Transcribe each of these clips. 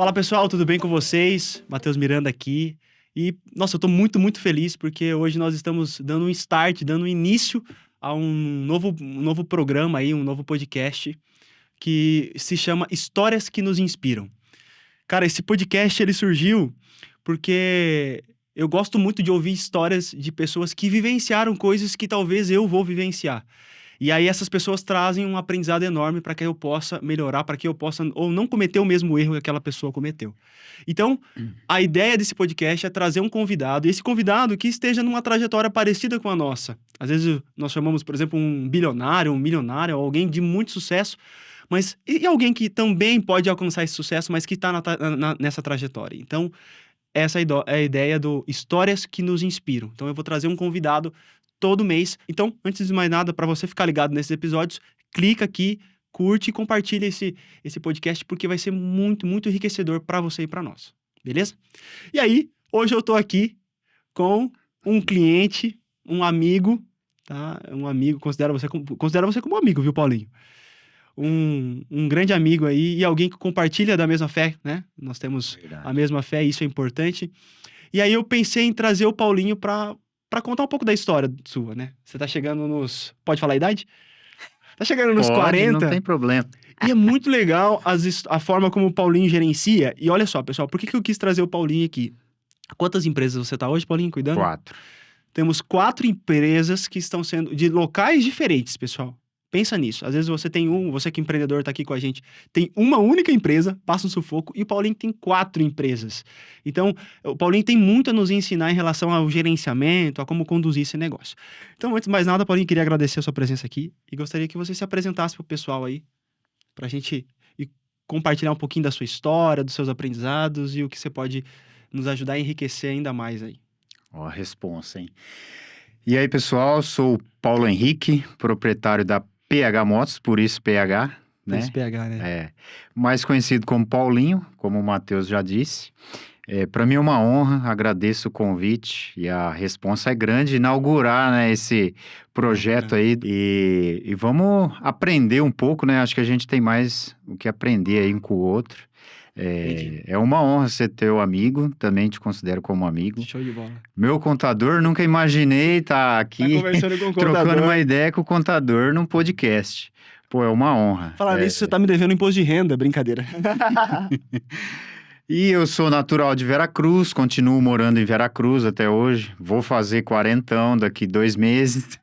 Fala pessoal, tudo bem com vocês? Matheus Miranda aqui. E, nossa, eu tô muito feliz porque hoje nós estamos dando um start, dando um início a um novo programa aí, um novo podcast que se chama Histórias que nos Inspiram. Cara, esse podcast ele surgiu porque eu gosto muito de ouvir histórias de pessoas que vivenciaram coisas que talvez eu vou vivenciar. E aí essas pessoas trazem um aprendizado enorme para que eu possa melhorar, para que eu possa ou não cometer o mesmo erro que aquela pessoa cometeu. Então, a ideia desse podcast é trazer um convidado, e esse convidado que esteja numa trajetória parecida com a nossa. Às vezes nós chamamos, por exemplo, um bilionário, um milionário, alguém de muito sucesso, mas e alguém que também pode alcançar esse sucesso, mas que está nessa trajetória. Então, essa é a ideia do Histórias que nos Inspiram. Então, eu vou trazer um convidado todo mês. Então, antes de mais nada, para você ficar ligado nesses episódios, clica aqui, curte e compartilha esse podcast, porque vai ser muito enriquecedor para você e para nós. Beleza? E aí, hoje eu tô aqui com um cliente, um amigo, tá? Um amigo, considera você como amigo, viu, Paulinho? Um grande amigo aí e alguém que compartilha da mesma fé, né? Nós temos a mesma fé e isso é importante. E aí eu pensei em trazer o Paulinho para contar um pouco da história sua, né? Você tá chegando nos... Pode falar a idade? Tá chegando nos Pode, 40. não tem problema. E é muito legal a forma como o Paulinho gerencia. E olha só, pessoal, por que eu quis trazer o Paulinho aqui? Quantas empresas você tá hoje, Paulinho, cuidando? 4. Temos 4 empresas que estão sendo de locais diferentes, pessoal. Pensa nisso. Às vezes você que é empreendedor tá aqui com a gente, tem uma única empresa, passa um sufoco, e o Paulinho tem 4 empresas. Então, o Paulinho tem muito a nos ensinar em relação ao gerenciamento, a como conduzir esse negócio. Então, antes de mais nada, Paulinho, queria agradecer a sua presença aqui e gostaria que você se apresentasse pro pessoal aí, pra gente compartilhar um pouquinho da sua história, dos seus aprendizados e o que você pode nos ajudar a enriquecer ainda mais aí. Ó, a responsa, hein? E aí, pessoal, sou o Paulo Henrique, proprietário da PH Motos, por isso PH, né? Esse PH, né? É, mais conhecido como Paulinho, como o Matheus já disse. Para mim é uma honra, agradeço o convite e a responsa é grande inaugurar, né, esse projeto aí e vamos aprender um pouco, né? Acho que a gente tem mais o que aprender aí um com o outro. É uma honra ser teu amigo, também te considero como amigo. Show de bola. Meu contador, nunca imaginei estar aqui conversando com o contador. trocando uma ideia com o contador num podcast. Pô, é uma honra. Falar nisso, você tá me devendo imposto de renda, brincadeira. E eu sou natural de Veracruz, continuo morando em Veracruz até hoje. Vou fazer 40 daqui 2 meses.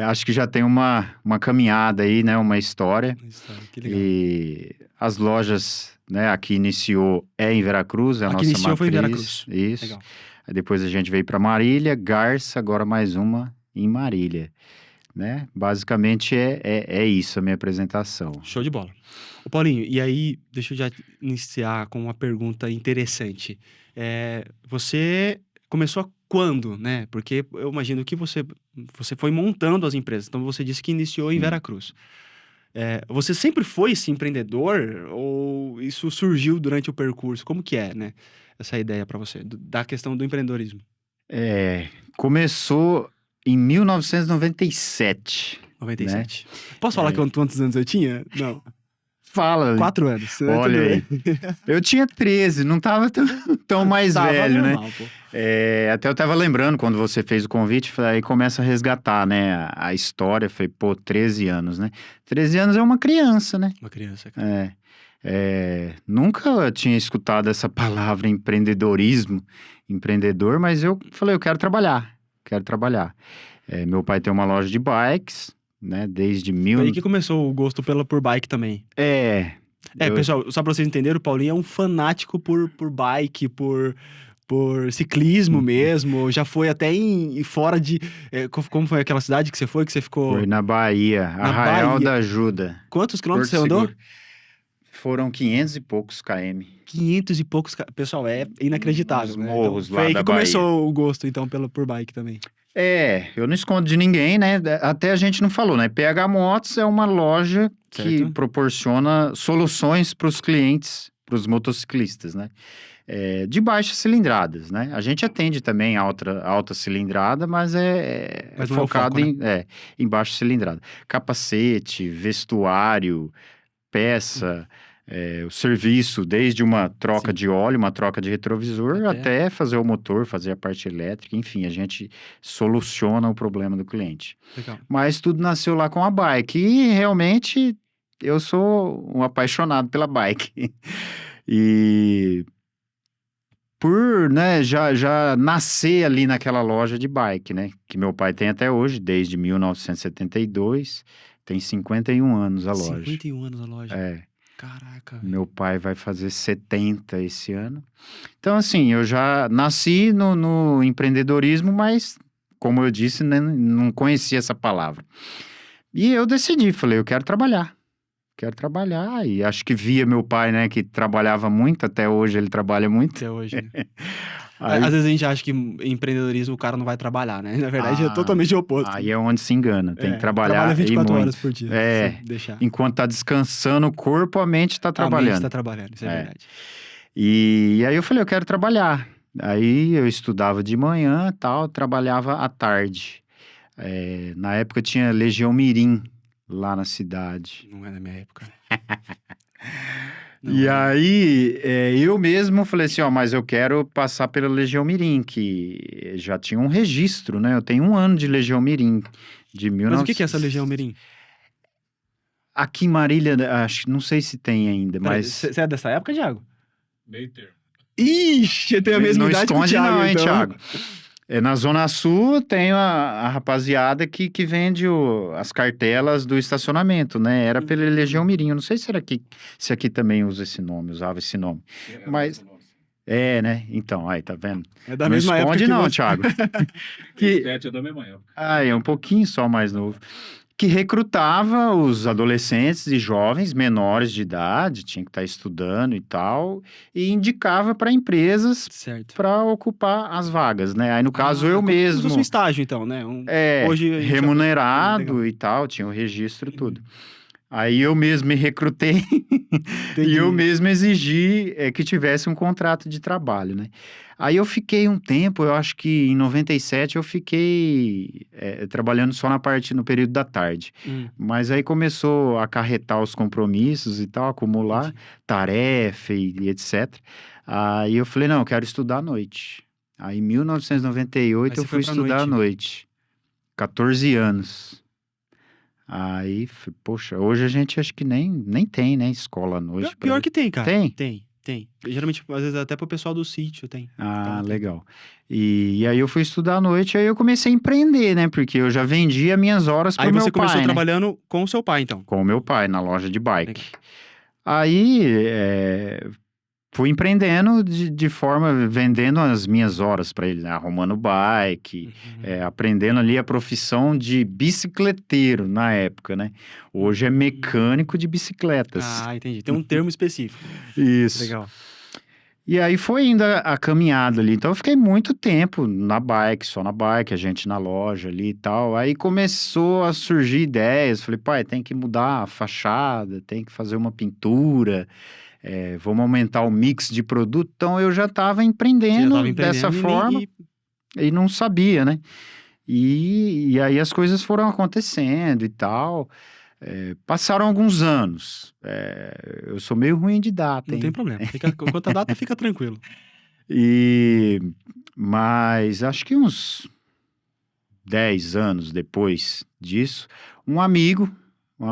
Acho que já tem uma caminhada aí, né? Uma história. Que legal. E as lojas, né? Aqui iniciou em Veracruz, a Aqui nossa iniciou matriz. foi em Veracruz. Isso. Legal. Aí depois a gente veio para Marília, Garça, agora mais uma em Marília. Né? Basicamente é isso a minha apresentação. Show de bola. Ô Paulinho, e aí, deixa eu já iniciar com uma pergunta interessante. Você começou quando, né? Porque eu imagino que você foi montando as empresas. Então, você disse que iniciou em Veracruz. Você sempre foi esse empreendedor ou isso surgiu durante o percurso? Como que é, né? Essa ideia para você, da questão do empreendedorismo. Começou em 1997. 97. Né? Posso falar quantos anos eu tinha? Não. Fala. 4 anos. Olha aí. Eu tinha 13, não tava tão mais velho, normal, né? Até eu tava lembrando, quando você fez o convite, aí começa a resgatar, né? A história, foi, 13 anos, né? 13 anos é uma criança, né? Uma criança, cara. Nunca tinha escutado essa palavra empreendedorismo, empreendedor, mas eu falei, eu quero trabalhar. Meu pai tem uma loja de bikes, né, desde Foi aí que começou o gosto por bike também. Pessoal, só pra vocês entenderem, o Paulinho é um fanático por bike, por ciclismo mesmo, já foi até fora de... como foi aquela cidade que você foi, que você ficou... Foi na Bahia, Arraial da Ajuda. Quantos quilômetros você andou? Foram 500 e poucos km. 500 e poucos... Pessoal, é inacreditável, né? Morros então, lá foi aí da que começou o gosto, então, por bike também. Eu não escondo de ninguém, né? Até a gente não falou, né? PH Motos é uma loja que proporciona soluções para os clientes, para os motociclistas, né? De baixas cilindradas, né? A gente atende também alta cilindrada, mas mas focado é o foco, né? em baixa cilindrada. Capacete, vestuário, peça, o serviço, desde uma troca Sim. de óleo, uma troca de retrovisor, Até- até fazer o motor, fazer a parte elétrica, enfim, a gente soluciona o problema do cliente. Legal. Mas tudo nasceu lá com a bike. E realmente eu sou um apaixonado pela bike. E por, né, já nascer ali naquela loja de bike, né? Que meu pai tem até hoje, desde 1972. Tem 51 anos a loja. 51 anos a loja. É, Caraca, velho. meu pai vai fazer 70 esse ano. Então, assim, eu já nasci no empreendedorismo, mas, como eu disse, né, não conhecia essa palavra. E eu decidi, falei, eu quero trabalhar. Quero trabalhar. E acho que via meu pai, né, que trabalhava muito, até hoje ele trabalha muito. Até hoje, né? Aí, Às vezes a gente acha que em empreendedorismo o cara não vai trabalhar, né? Na verdade é ah, totalmente o oposto. aí é onde se engana, tem que trabalhar trabalha e 24 muito. horas por dia, É, se deixar. enquanto tá descansando o corpo, a mente tá A mente trabalhando. tá trabalhando, isso é É. verdade. E aí eu falei, eu quero trabalhar. Aí eu estudava de manhã, tal, trabalhava à tarde. Na época tinha Legião Mirim lá na cidade. Não é da minha época. E aí, eu mesmo falei assim, ó, mas eu quero passar pela Legião Mirim, que já tinha um registro, né? Eu tenho 1 ano de Legião Mirim, de 1900... Mas o que é essa Legião Mirim? Aqui em Marília, acho, não sei se tem ainda, mas... Você é dessa época, Thiago? Meio termo. Ixi, eu tenho a mesma não idade que o esconde Thiago, não, hein, então. Thiago? Na Zona Sul tem a rapaziada que vende as cartelas do estacionamento, né? Era pela Legião Mirim. Eu não sei se aqui também usa esse nome, usava esse nome. Mas- né? Então, aí, tá vendo? É da Não mesma época esconde que não, você. Thiago. Que- 7 é da mesma época. é um pouquinho só mais novo. Que recrutava os adolescentes e jovens menores de idade, tinha que estar estudando e tal, e indicava para empresas Certo. para ocupar as vagas, né? Aí, no caso, eu Como se mesmo... fosse um estágio, então, né? Hoje a gente remunerado Legal. e tal, tinha o registro e tudo. Aí eu mesmo me recrutei Entendi. e eu mesmo exigi que tivesse um contrato de trabalho, né? Aí eu fiquei um tempo, eu acho que em 97 eu fiquei trabalhando só no período da tarde. Mas aí começou a acarretar os compromissos e tal, acumular Entendi. tarefa e etc. Aí eu falei, não, eu quero estudar à noite. Aí em 1998 Aí eu você fui foi pra estudar à noite. noite. 14 anos. Aí, poxa, hoje a gente acho que nem tem, né, escola à noite. Pior que tem, cara. Tem? Tem. Geralmente, às vezes, até pro pessoal do sítio tem. Ah, Então, tem. legal. E aí eu fui estudar à noite, aí eu comecei a empreender, né, porque eu já vendia minhas horas pro Aí meu você começou pai, né? trabalhando com o seu pai, então. Com o meu pai, na loja de bike. Aí, fui empreendendo de forma, vendendo as minhas horas para ele, né? Arrumando bike, aprendendo ali a profissão de bicicleteiro na época, né? Hoje é mecânico de bicicletas. Ah, entendi. Tem um termo específico. Isso. Legal. E aí foi indo a caminhada ali. Então eu fiquei muito tempo na bike, só na bike, a gente na loja ali e tal. Aí começou a surgir ideias. Falei, pai, tem que mudar a fachada, tem que fazer uma pintura. Vamos aumentar o mix de produto. Então eu já estava empreendendo dessa forma e não sabia, né? E aí as coisas foram acontecendo e tal. Passaram alguns anos. Eu sou meio ruim de data, Não hein? tem problema. Quanto a data, fica tranquilo. Mas acho que uns 10 anos depois disso, um amigo, o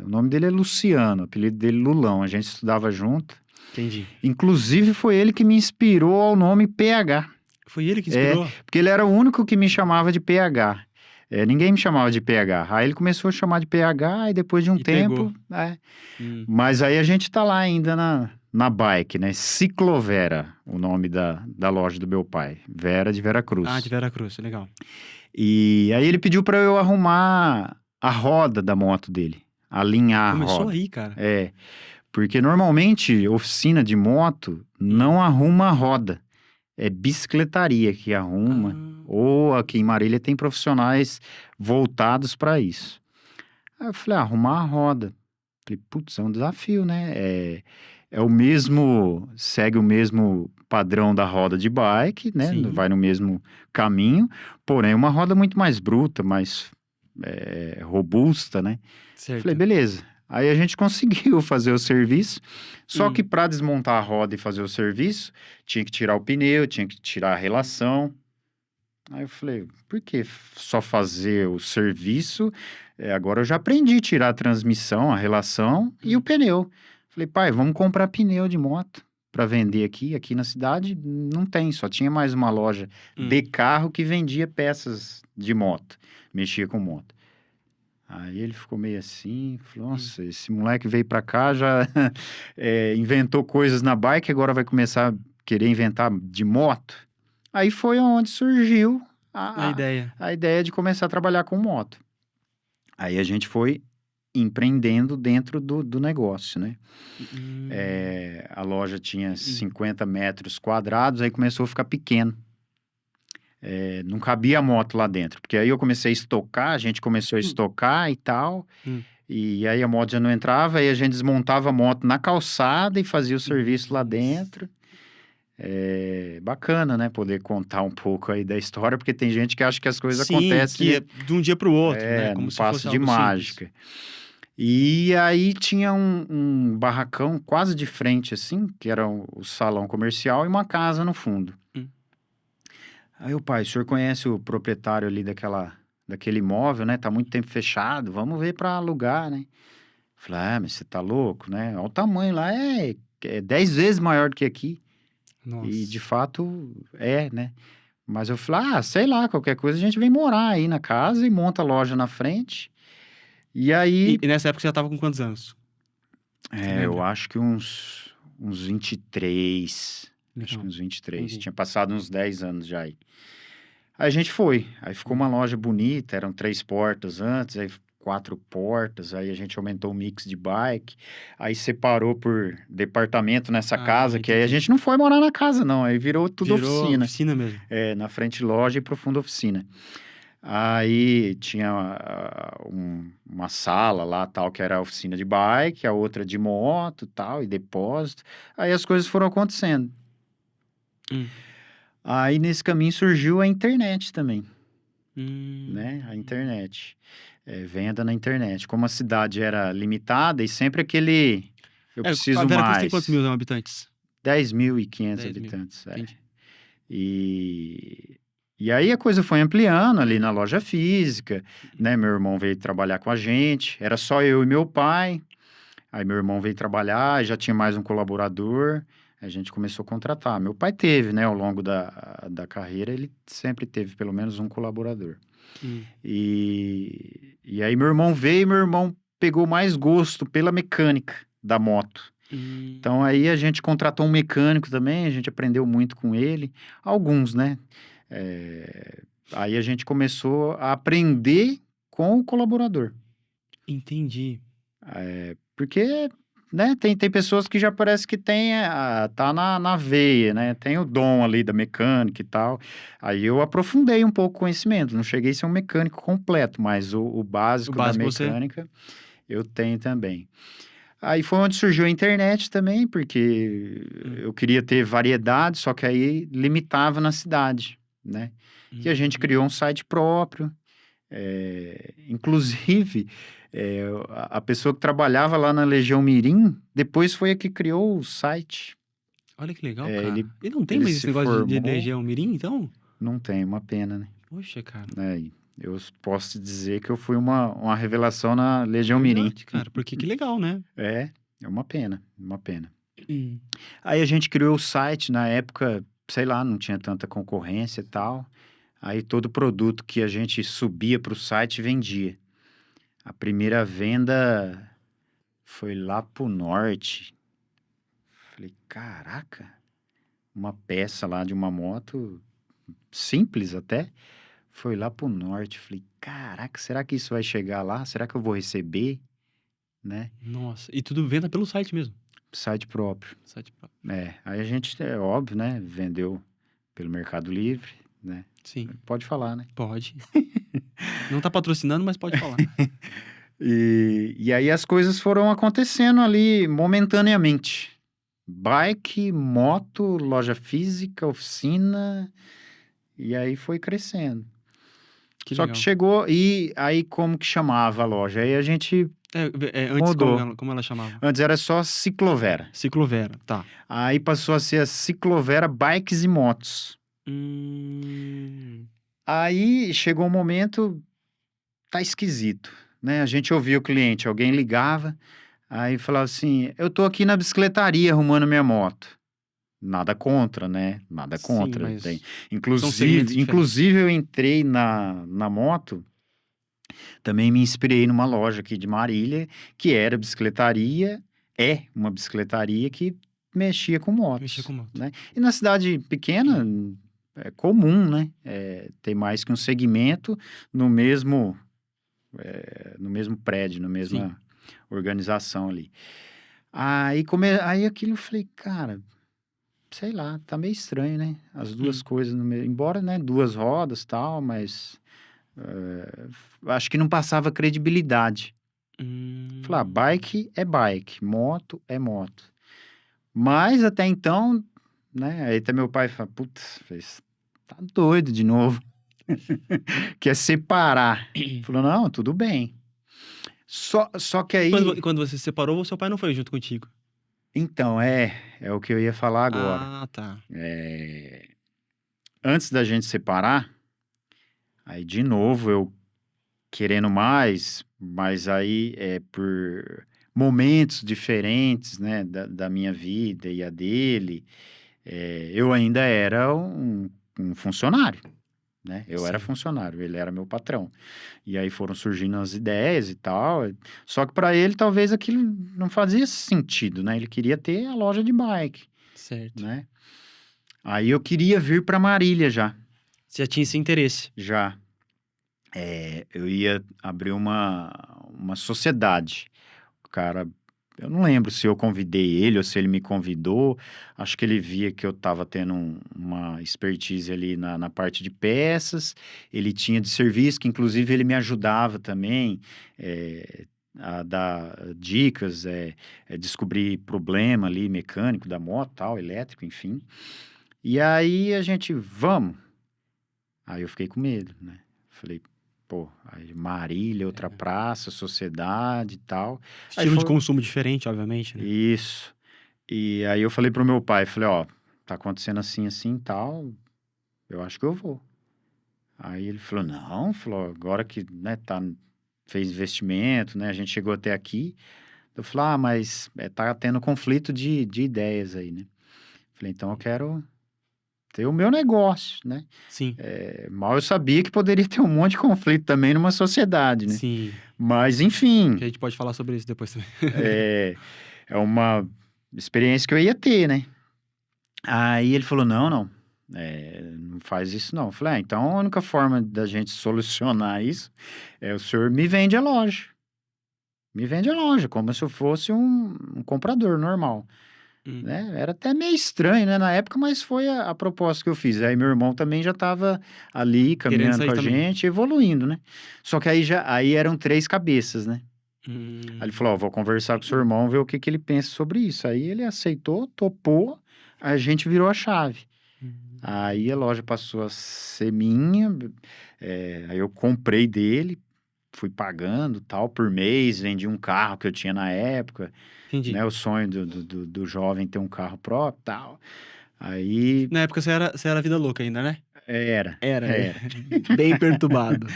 nome dele é Luciano, o apelido dele Lulão, a gente estudava junto. Entendi. Inclusive foi ele que me inspirou ao nome PH, Foi ele que inspirou? porque ele era o único que me chamava de PH. Ninguém me chamava de PH. Aí ele começou a chamar de PH e depois de um E tempo... pegou. Mas aí a gente tá lá ainda na bike, né? Ciclovera, o nome da loja do meu pai. Vera de Veracruz. Ah, de Veracruz, legal. E aí ele pediu pra eu arrumar a roda da moto dele. Alinhar a Começou roda. aí, cara. Porque normalmente oficina de moto não arruma a roda. É bicicletaria que arruma. Ou aqui em Marília tem profissionais voltados para isso. Aí eu falei, arrumar a roda. Falei, putz, é um desafio, né? É o mesmo, segue o mesmo padrão da roda de bike, né? Sim. Vai no mesmo caminho, porém uma roda muito mais bruta, mais robusta, né? Certo. Falei, beleza. Aí a gente conseguiu fazer o serviço, só Hum. que para desmontar a roda e fazer o serviço, tinha que tirar o pneu, tinha que tirar a relação. Aí eu falei, por que só fazer o serviço? Agora eu já aprendi a tirar a transmissão, a relação e o pneu. Falei, pai, vamos comprar pneu de moto para vender aqui. Aqui na cidade não tem, só tinha mais uma loja de carro que vendia peças de moto, mexia com moto. Aí ele ficou meio assim, falou, nossa, esse moleque veio pra cá, já inventou coisas na bike, agora vai começar a querer inventar de moto. Aí foi onde surgiu A ideia. a ideia de começar a trabalhar com moto. Aí a gente foi empreendendo dentro do negócio, né? A loja tinha 50 metros quadrados, aí começou a ficar pequeno. Não cabia a moto lá dentro, porque aí eu comecei a estocar, a gente começou a estocar e tal, e aí a moto já não entrava, aí a gente desmontava a moto na calçada e fazia o serviço lá dentro. Bacana, né, poder contar um pouco aí da história, porque tem gente que acha que as coisas Sim, acontecem que é de um dia pro outro, né? Como num se passo fosse de algo mágica. E aí tinha um barracão quase de frente, assim, que era o salão comercial e uma casa no fundo. Aí o pai, o senhor conhece o proprietário ali daquele imóvel, né? Tá muito tempo fechado, vamos ver para alugar, né? Falei, mas você tá louco, né? Olha o tamanho lá, é 10 vezes maior do que aqui. Nossa. E de fato né? Mas eu falei, sei lá, qualquer coisa a gente vem morar aí na casa e monta a loja na frente. E aí, E nessa época você já tava com quantos anos? eu lembra? acho que uns 23. Acho que Legal. uns 23. Entendi. Tinha passado uns 10 anos já aí. Aí a gente foi. Aí ficou uma loja bonita, eram 3 portas antes, aí 4 portas, aí a gente aumentou o mix de bike, aí separou por departamento nessa casa, que aí a entendi. gente não foi morar na casa não, aí virou tudo Virou oficina. oficina mesmo. Na frente loja e profunda oficina. Aí tinha uma sala lá, tal, que era a oficina de bike, a outra de moto, tal, e depósito. Aí as coisas foram acontecendo. Aí nesse caminho surgiu a internet também, né? A internet. Venda na internet. Como a cidade era limitada e sempre aquele... Eu preciso a Veracruz tem mais. quantos mil habitantes? 10.500 10 mil. habitantes. Entendi. E aí a coisa foi ampliando ali na loja física, né? Meu irmão veio trabalhar com a gente, era só eu e meu pai. Aí meu irmão veio trabalhar, já tinha mais um colaborador, a gente começou a contratar. Meu pai teve, né? Ao longo da carreira, ele sempre teve pelo menos um colaborador. E aí meu irmão veio e meu irmão pegou mais gosto pela mecânica da moto. Então aí a gente contratou um mecânico também, a gente aprendeu muito com ele. Alguns, né? Aí a gente começou a aprender com o colaborador. Entendi. Porque, né, tem pessoas que já parece que tá na veia, né? Tem o dom ali da mecânica e tal. Aí eu aprofundei um pouco o conhecimento. Não cheguei a ser um mecânico completo, mas o básico da mecânica eu tenho também. Aí foi onde surgiu a internet também, porque eu queria ter variedade, só que aí limitava na cidade, né? E a gente criou um site próprio. Inclusive, a pessoa que trabalhava lá na Legião Mirim, depois foi a que criou o site. Olha que legal, cara. Ele E não tem ele mais esse se negócio de formou. Legião Mirim, então? Não tem, uma pena, né? Poxa, cara. Eu posso te dizer que eu fui uma revelação na Legião Mirim. Verdade, cara, porque que legal, né? É uma pena, uma pena. Aí a gente criou o site, na época, sei lá, não tinha tanta concorrência e tal. Aí todo produto que a gente subia para o site vendia. A primeira venda foi lá pro norte. Falei, caraca, uma peça lá de uma moto, simples até, foi lá pro norte. Falei, caraca, será que isso vai chegar lá? Será que eu vou receber? Né? Nossa, e tudo venda pelo site mesmo. Site próprio. Site próprio. Aí a gente, óbvio, né, vendeu pelo Mercado Livre, né? Sim. Pode falar, né? Pode. Não tá patrocinando, mas pode falar. E aí as coisas foram acontecendo ali momentaneamente. Bike, moto, loja física, oficina, e aí foi crescendo. Que Só legal. que chegou, e aí como que chamava a loja? Aí a gente Antes, Mudou. como ela chamava? Antes era só Ciclovera. Ciclovera, tá. Aí passou a ser a Ciclovera Bikes e Motos. Hum, Aí chegou um momento, tá esquisito, né? A gente ouvia o cliente, alguém ligava, aí falava assim, eu tô aqui na bicicletaria arrumando minha moto. Nada contra, né? Nada sim, contra. mas Tem. são segmentos diferentes. Inclusive eu entrei na moto, também me inspirei numa loja aqui de Marília, que era bicicletaria, é uma bicicletaria que mexia com Mexer com motos, moto. né? E na cidade pequena é comum, né? Ter mais que um segmento no mesmo, no mesmo prédio, na mesma organização ali. Aí aquilo eu falei, cara, sei lá, tá meio estranho, né? As duas coisas no meio, embora, né, duas rodas tal, mas acho que não passava credibilidade. Falei, bike é bike, moto é moto. Mas até então, né, aí até meu pai fala, putz, tá doido de novo. Quer separar. Falou, não, tudo bem. Só que aí, Quando você se separou, o seu pai não foi junto contigo? então, é o que eu ia falar agora. Ah, tá. Antes da gente separar, aí de novo eu querendo mais, mas aí por momentos diferentes, né, da minha vida e a dele, eu ainda era um funcionário, né? Eu era Sim. funcionário, ele era meu patrão. E aí foram surgindo as ideias e tal. Só que para ele talvez aquilo não fazia sentido, né? Ele queria ter a loja de bike, Certo. né? Aí eu queria vir para Marília já. Você já tinha esse interesse. Já. Eu ia abrir uma sociedade. O cara, eu não lembro se eu convidei ele ou se ele me convidou. Acho que ele via que eu estava tendo uma expertise ali na parte de peças. Ele tinha de serviço, que inclusive ele me ajudava também a dar dicas, descobrir problema ali mecânico da moto, tal, elétrico, enfim. E aí a gente, vamos. Aí eu fiquei com medo, né? Falei, pô, aí Marília, outra praça, sociedade e tal. Aí Estilo de foi consumo diferente, obviamente, né? isso. E aí eu falei pro meu pai, falei, ó, tá acontecendo assim, assim e tal, eu acho que eu vou. Aí ele falou, não, falou, agora que, né, fez investimento, né, a gente chegou até aqui. Eu falei, mas tá tendo conflito de ideias aí, né? Falei, então eu quero ter o meu negócio, né? Sim, Mal eu sabia que poderia ter um monte de conflito também numa sociedade, né? sim. Mas, Que enfim, a gente pode falar sobre isso depois também. é uma experiência que eu ia ter, né? Aí ele falou, não, não faz isso não. Eu falei, então a única forma da gente solucionar isso é o senhor me vende a loja. Me vende a loja, como se eu fosse um comprador normal. Né? Era até meio estranho, né, na época, mas foi a proposta que eu fiz. Aí meu irmão também já estava ali Querendo caminhando sair com a também. gente, evoluindo, né? Só que aí eram 3 cabeças, né? Aí ele Hum, falou, ó, vou conversar com o seu irmão, ver o que ele pensa sobre isso. Aí ele aceitou, topou, a gente virou a chave. hum. Aí a loja passou a ser minha, aí eu comprei dele, fui pagando tal por mês, vendi um carro que eu tinha na época, Entendi. né? O sonho do jovem ter um carro próprio tal. Aí Na época você era vida louca ainda, né? era. Era. Bem perturbado.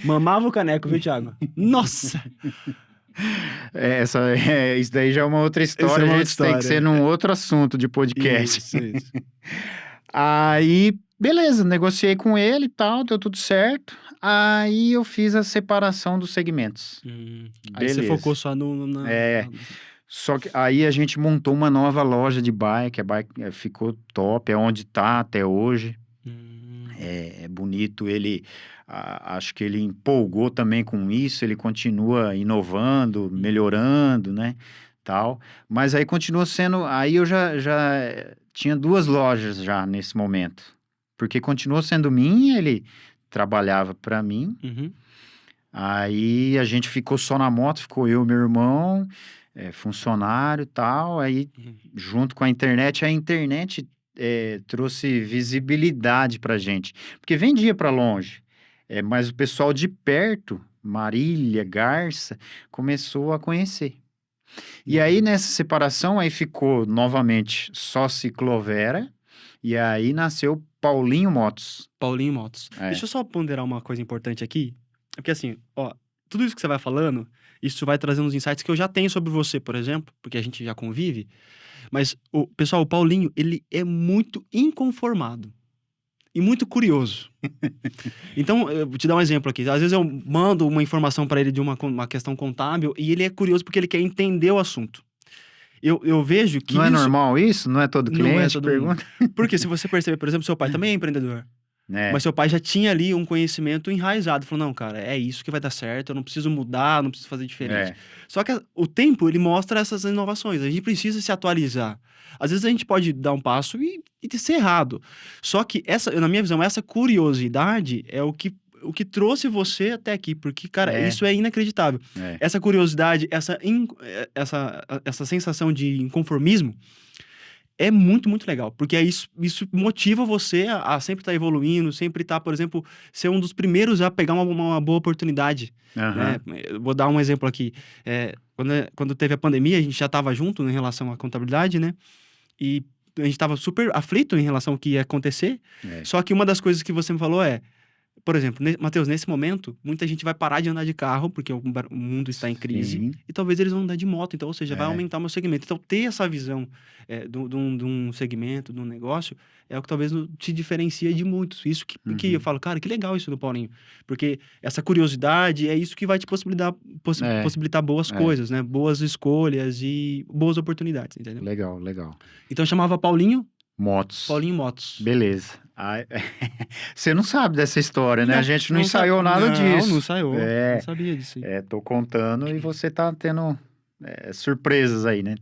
Mamava o caneco, viu, Thiago? Nossa! Isso daí já é uma outra Essa história, é uma a outra gente tem que ser história. num outro assunto de podcast. Isso. Aí, beleza, negociei com ele e tal, deu tudo certo. Aí eu fiz a separação dos segmentos. Aí você Beleza. focou só na... Só que aí a gente montou uma nova loja de bike, a bike ficou top, é onde tá até hoje. É bonito, acho que ele empolgou também com isso, ele continua inovando, melhorando, né, tal. Mas aí continua sendo, aí eu já tinha 2 lojas já nesse momento, porque continuou sendo minha, ele trabalhava para mim. Aí a gente ficou só na moto, ficou eu e meu irmão, funcionário e tal. Aí, junto com a internet trouxe visibilidade pra gente. Porque vendia para longe, mas o pessoal de perto Marília, Garça, começou a conhecer. E aí, nessa separação, aí ficou novamente só Ciclovera, e aí nasceu Paulinho Motos. Paulinho Motos. É. Deixa eu só ponderar uma coisa importante aqui. Porque assim, ó, tudo isso que você vai falando, isso vai trazendo uns insights que eu já tenho sobre você, por exemplo, porque a gente já convive. Mas, pessoal, o Paulinho, ele é muito inconformado e muito curioso. Então, eu vou te dar um exemplo aqui. Às vezes eu mando uma informação para ele de uma questão contábil e ele é curioso porque ele quer entender o assunto. Eu vejo que Não é isso normal isso? Não é todo não é cliente todo pergunta? Porque se você perceber, por exemplo, seu pai também é empreendedor. É. Mas seu pai já tinha ali um conhecimento enraizado. Falou, não, cara, é isso que vai dar certo, eu não preciso mudar, não preciso fazer diferente. É. Só que o tempo, ele mostra essas inovações. A gente precisa se atualizar. Às vezes a gente pode dar um passo e ser errado. Só que, na minha visão, essa curiosidade é o que trouxe você até aqui. Porque, cara, isso é inacreditável. É. Essa curiosidade, essa sensação de inconformismo, é muito, muito legal, porque isso motiva você a sempre estar evoluindo, sempre estar, por exemplo, ser um dos primeiros a pegar uma boa oportunidade. Aham. Né? Eu vou dar um exemplo aqui. Quando teve a pandemia, a gente já estava junto em relação à contabilidade, né? E a gente estava super aflito em relação ao que ia acontecer. É. Só que uma das coisas que você me falou por exemplo, Matheus, nesse momento, muita gente vai parar de andar de carro, porque o mundo está em crise, Sim. e talvez eles vão andar de moto, então, ou seja, vai É. aumentar o meu segmento. Então, ter essa visão de um segmento, de um negócio, é o que talvez te diferencia de muitos. Isso que eu falo, cara, que legal isso do Paulinho, porque essa curiosidade é isso que vai te possibilitar boas coisas, né? Boas escolhas e boas oportunidades, entendeu? Legal, legal. Então, eu chamava Paulinho Motos. Motos. Beleza. Você não sabe dessa história, né? Não, A gente não não ensaiou nada disso. Não ensaiou. É. Não sabia disso aí. Tô contando e você tá tendo surpresas aí, né?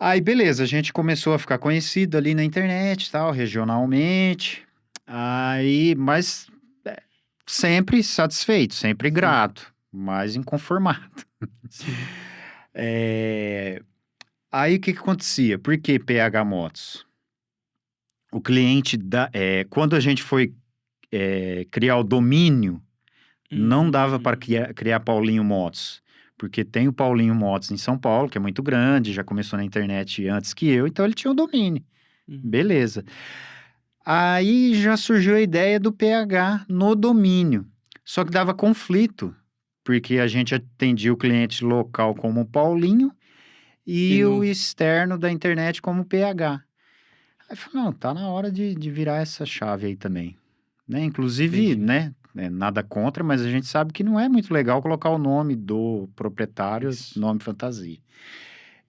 Aí, beleza, a gente começou a ficar conhecido ali na internet e tal, regionalmente. Aí, mas sempre satisfeito, sempre grato, mas inconformado. Sim. Aí, o que acontecia? Por que PH Motos? O cliente, quando a gente foi criar o domínio, não dava para criar Paulinho Motos, porque tem o Paulinho Motos em São Paulo, que é muito grande, já começou na internet antes que eu, então ele tinha o domínio. Beleza. Aí já surgiu a ideia do PH no domínio, só que dava conflito, porque a gente atendia o cliente local como Paulinho e o externo da internet como PH. Aí eu falei, não, tá na hora de virar essa chave aí também. Né? Inclusive, né, nada contra, mas a gente sabe que não é muito legal colocar o nome do proprietário, nome fantasia.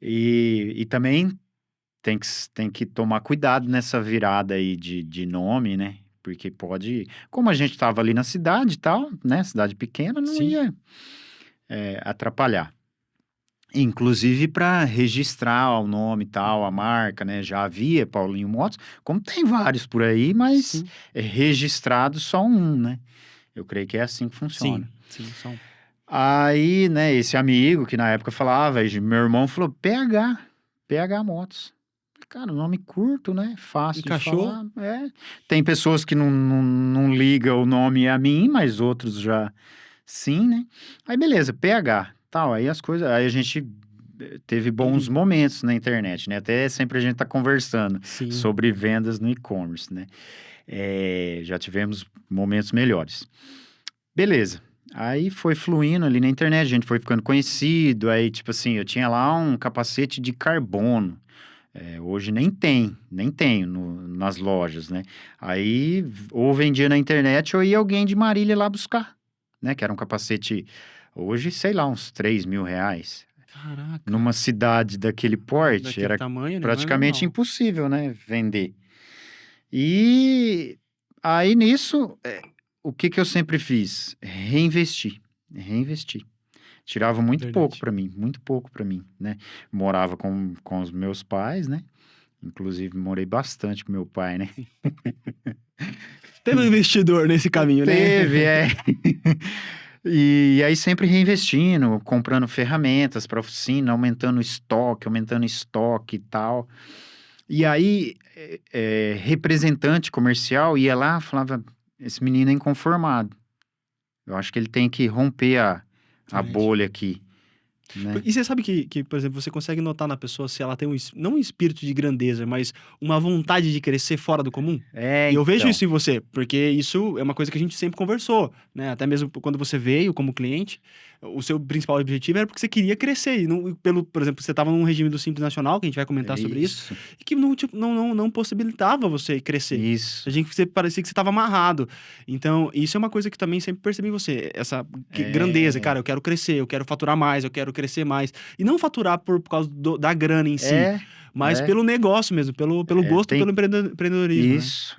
E também tem que tomar cuidado nessa virada aí de nome, né? Porque pode... Como a gente tava ali na cidade e tal, né? Cidade pequena, não ia atrapalhar. Inclusive para registrar o nome e tal, a marca, né? Já havia Paulinho Motos, como tem vários por aí, mas é registrado só um, né? Eu creio que é assim que funciona. Sim, só um. Aí, né, esse amigo que na época falava, meu irmão falou, PH Motos. Cara, nome curto, né? Fácil Encaixou? de falar. Tem pessoas que não ligam o nome a mim, mas outros já sim, né? Aí beleza, PH. Tal, aí a gente teve bons momentos na internet, né? Até sempre a gente tá conversando sobre vendas no e-commerce, né? Já tivemos momentos melhores. Beleza. Aí foi fluindo ali na internet, a gente foi ficando conhecido, aí tipo assim, eu tinha lá um capacete de carbono. Hoje nem tenho nas lojas, né? Aí ou vendia na internet ou ia alguém de Marília lá buscar, né? Que era um capacete... Hoje, sei lá, uns 3 mil reais. Caraca. Numa cidade daquele porte, Daquele era tamanho, praticamente impossível, né? Vender. E aí, nisso, o que eu sempre fiz? Reinvestir. Tirava muito pouco para mim, né? Morava com os meus pais, né? Inclusive, morei bastante com meu pai, né? Teve um investidor nesse caminho, né? Teve. E aí sempre reinvestindo, comprando ferramentas para oficina, aumentando estoque e tal. E aí, representante comercial ia lá, falava, esse menino é inconformado. Eu acho que ele tem que romper a Exatamente. bolha aqui, né? E você sabe que, por exemplo, você consegue notar na pessoa se ela tem não um espírito de grandeza, mas uma vontade de crescer fora do comum? É, E eu vejo então. isso em você, porque isso é uma coisa que a gente sempre conversou, né? Até mesmo quando você veio como cliente, o seu principal objetivo era porque você queria crescer. E não, por exemplo, você estava num regime do Simples Nacional, que a gente vai comentar sobre isso, Isso, e que não, tipo, não possibilitava você crescer. isso. A gente parecia que você estava amarrado. Então, isso é uma coisa que também sempre percebi em você. Essa grandeza, É, cara, eu quero crescer, eu quero faturar mais, eu quero crescer mais. E não faturar por causa da grana em si, é, mas é, pelo negócio mesmo, pelo gosto tem pelo empreendedorismo, né? isso.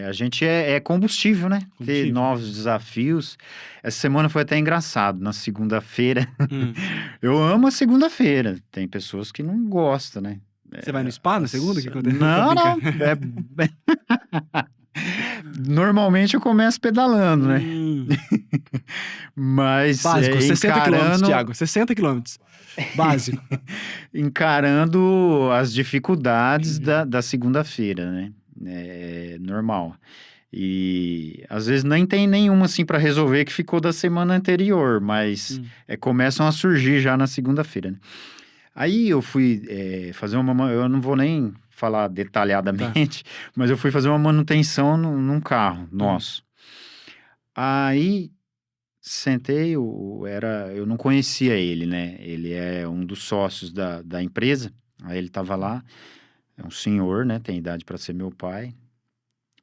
A gente é combustível, né? Ter Combustível. novos desafios. Essa semana foi até engraçado. Na segunda-feira, Hum. eu amo a segunda-feira. Tem pessoas que não gostam, né? Você vai no spa na segunda? O que acontece? Tô Não, brincando. não. Normalmente eu começo pedalando, né? Hum. Mas Básico, 60 quilômetros, encarando, Thiago. 60 quilômetros. Básico. encarando as dificuldades da segunda-feira, né? É normal. E às vezes nem tem nenhuma assim para resolver que ficou da semana anterior, mas Hum. começam a surgir já na segunda-feira, né? Aí eu fui fazer eu não vou nem falar Tá. detalhadamente, mas eu fui fazer uma manutenção num carro Hum. nosso. Aí sentei, eu não conhecia ele, né? Ele é um dos sócios da empresa. Aí ele tava lá, é um senhor, né? Tem idade para ser meu pai.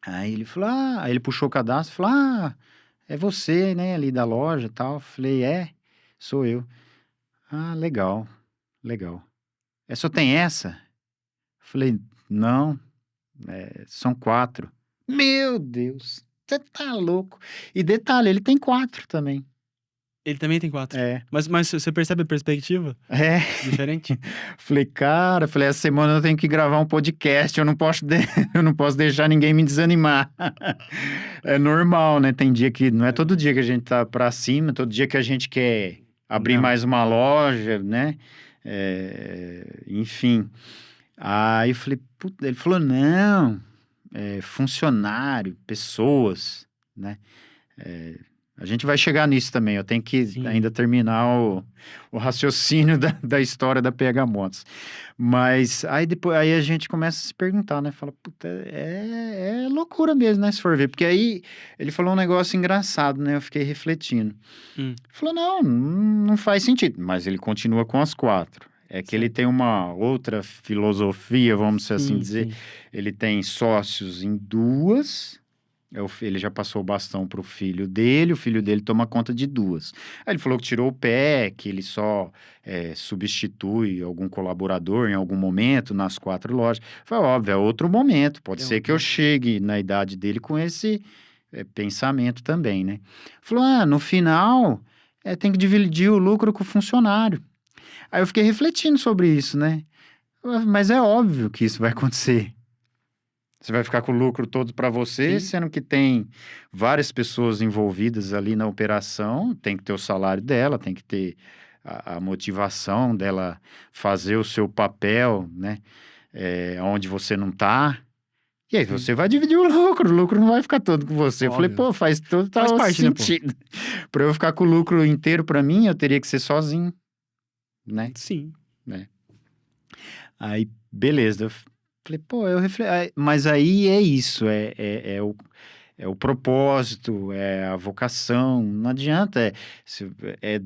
Aí ele falou, aí ele puxou o cadastro, falou, é você, né? Ali da loja e tal. Falei, sou eu. Ah, legal, legal. Só tem essa? Falei, não, são 4. Meu Deus, você tá louco. E detalhe, ele tem 4 também. Ele também tem 4. É, Mas você percebe a perspectiva é. diferente? Falei, cara, essa semana eu tenho que gravar um podcast, eu não posso, eu não posso deixar ninguém me desanimar. É normal, né? Tem dia que, não é todo dia que a gente tá pra cima, todo dia que a gente quer abrir Não. mais uma loja, né? Enfim. Aí eu falei, puta, ele falou, não, funcionário, pessoas, né? A gente vai chegar nisso também. Eu tenho que Sim. ainda terminar o raciocínio da história da PH Motos. Mas aí depois aí a gente começa a se perguntar, né? Fala, puta, é loucura mesmo, né? Se for ver. Porque aí ele falou um negócio engraçado, né? Eu fiquei refletindo. Hum. Ele falou, não faz sentido. Mas ele continua com as 4. É que ele Certo. tem uma outra filosofia, vamos assim Sim, dizer. sim. Ele tem sócios em 2. Ele já passou o bastão pro filho dele, o filho dele toma conta de 2. Aí ele falou que tirou o pé, que ele só substitui algum colaborador em algum momento nas 4 lojas. Foi óbvio, é outro momento. Pode É ser outro que eu momento. chegue na idade dele com esse pensamento também, né? Falou, no final tem que dividir o lucro com o funcionário. Aí eu fiquei refletindo sobre isso, né? Mas é óbvio que isso vai acontecer. Você vai ficar com o lucro todo para você, Sim. sendo que tem várias pessoas envolvidas ali na operação, tem que ter o salário dela, tem que ter a motivação dela fazer o seu papel, né? Onde você não tá. E aí Sim. você vai dividir o lucro não vai ficar todo com você. Eu falei, Óbvio. pô, faz Faz total parte, né, pô? sentido. Para eu ficar com o lucro inteiro para mim, eu teria que ser sozinho, né? Sim. Aí, beleza. Eu falei, pô, mas aí é isso, é o propósito, é a vocação. Não adianta, é,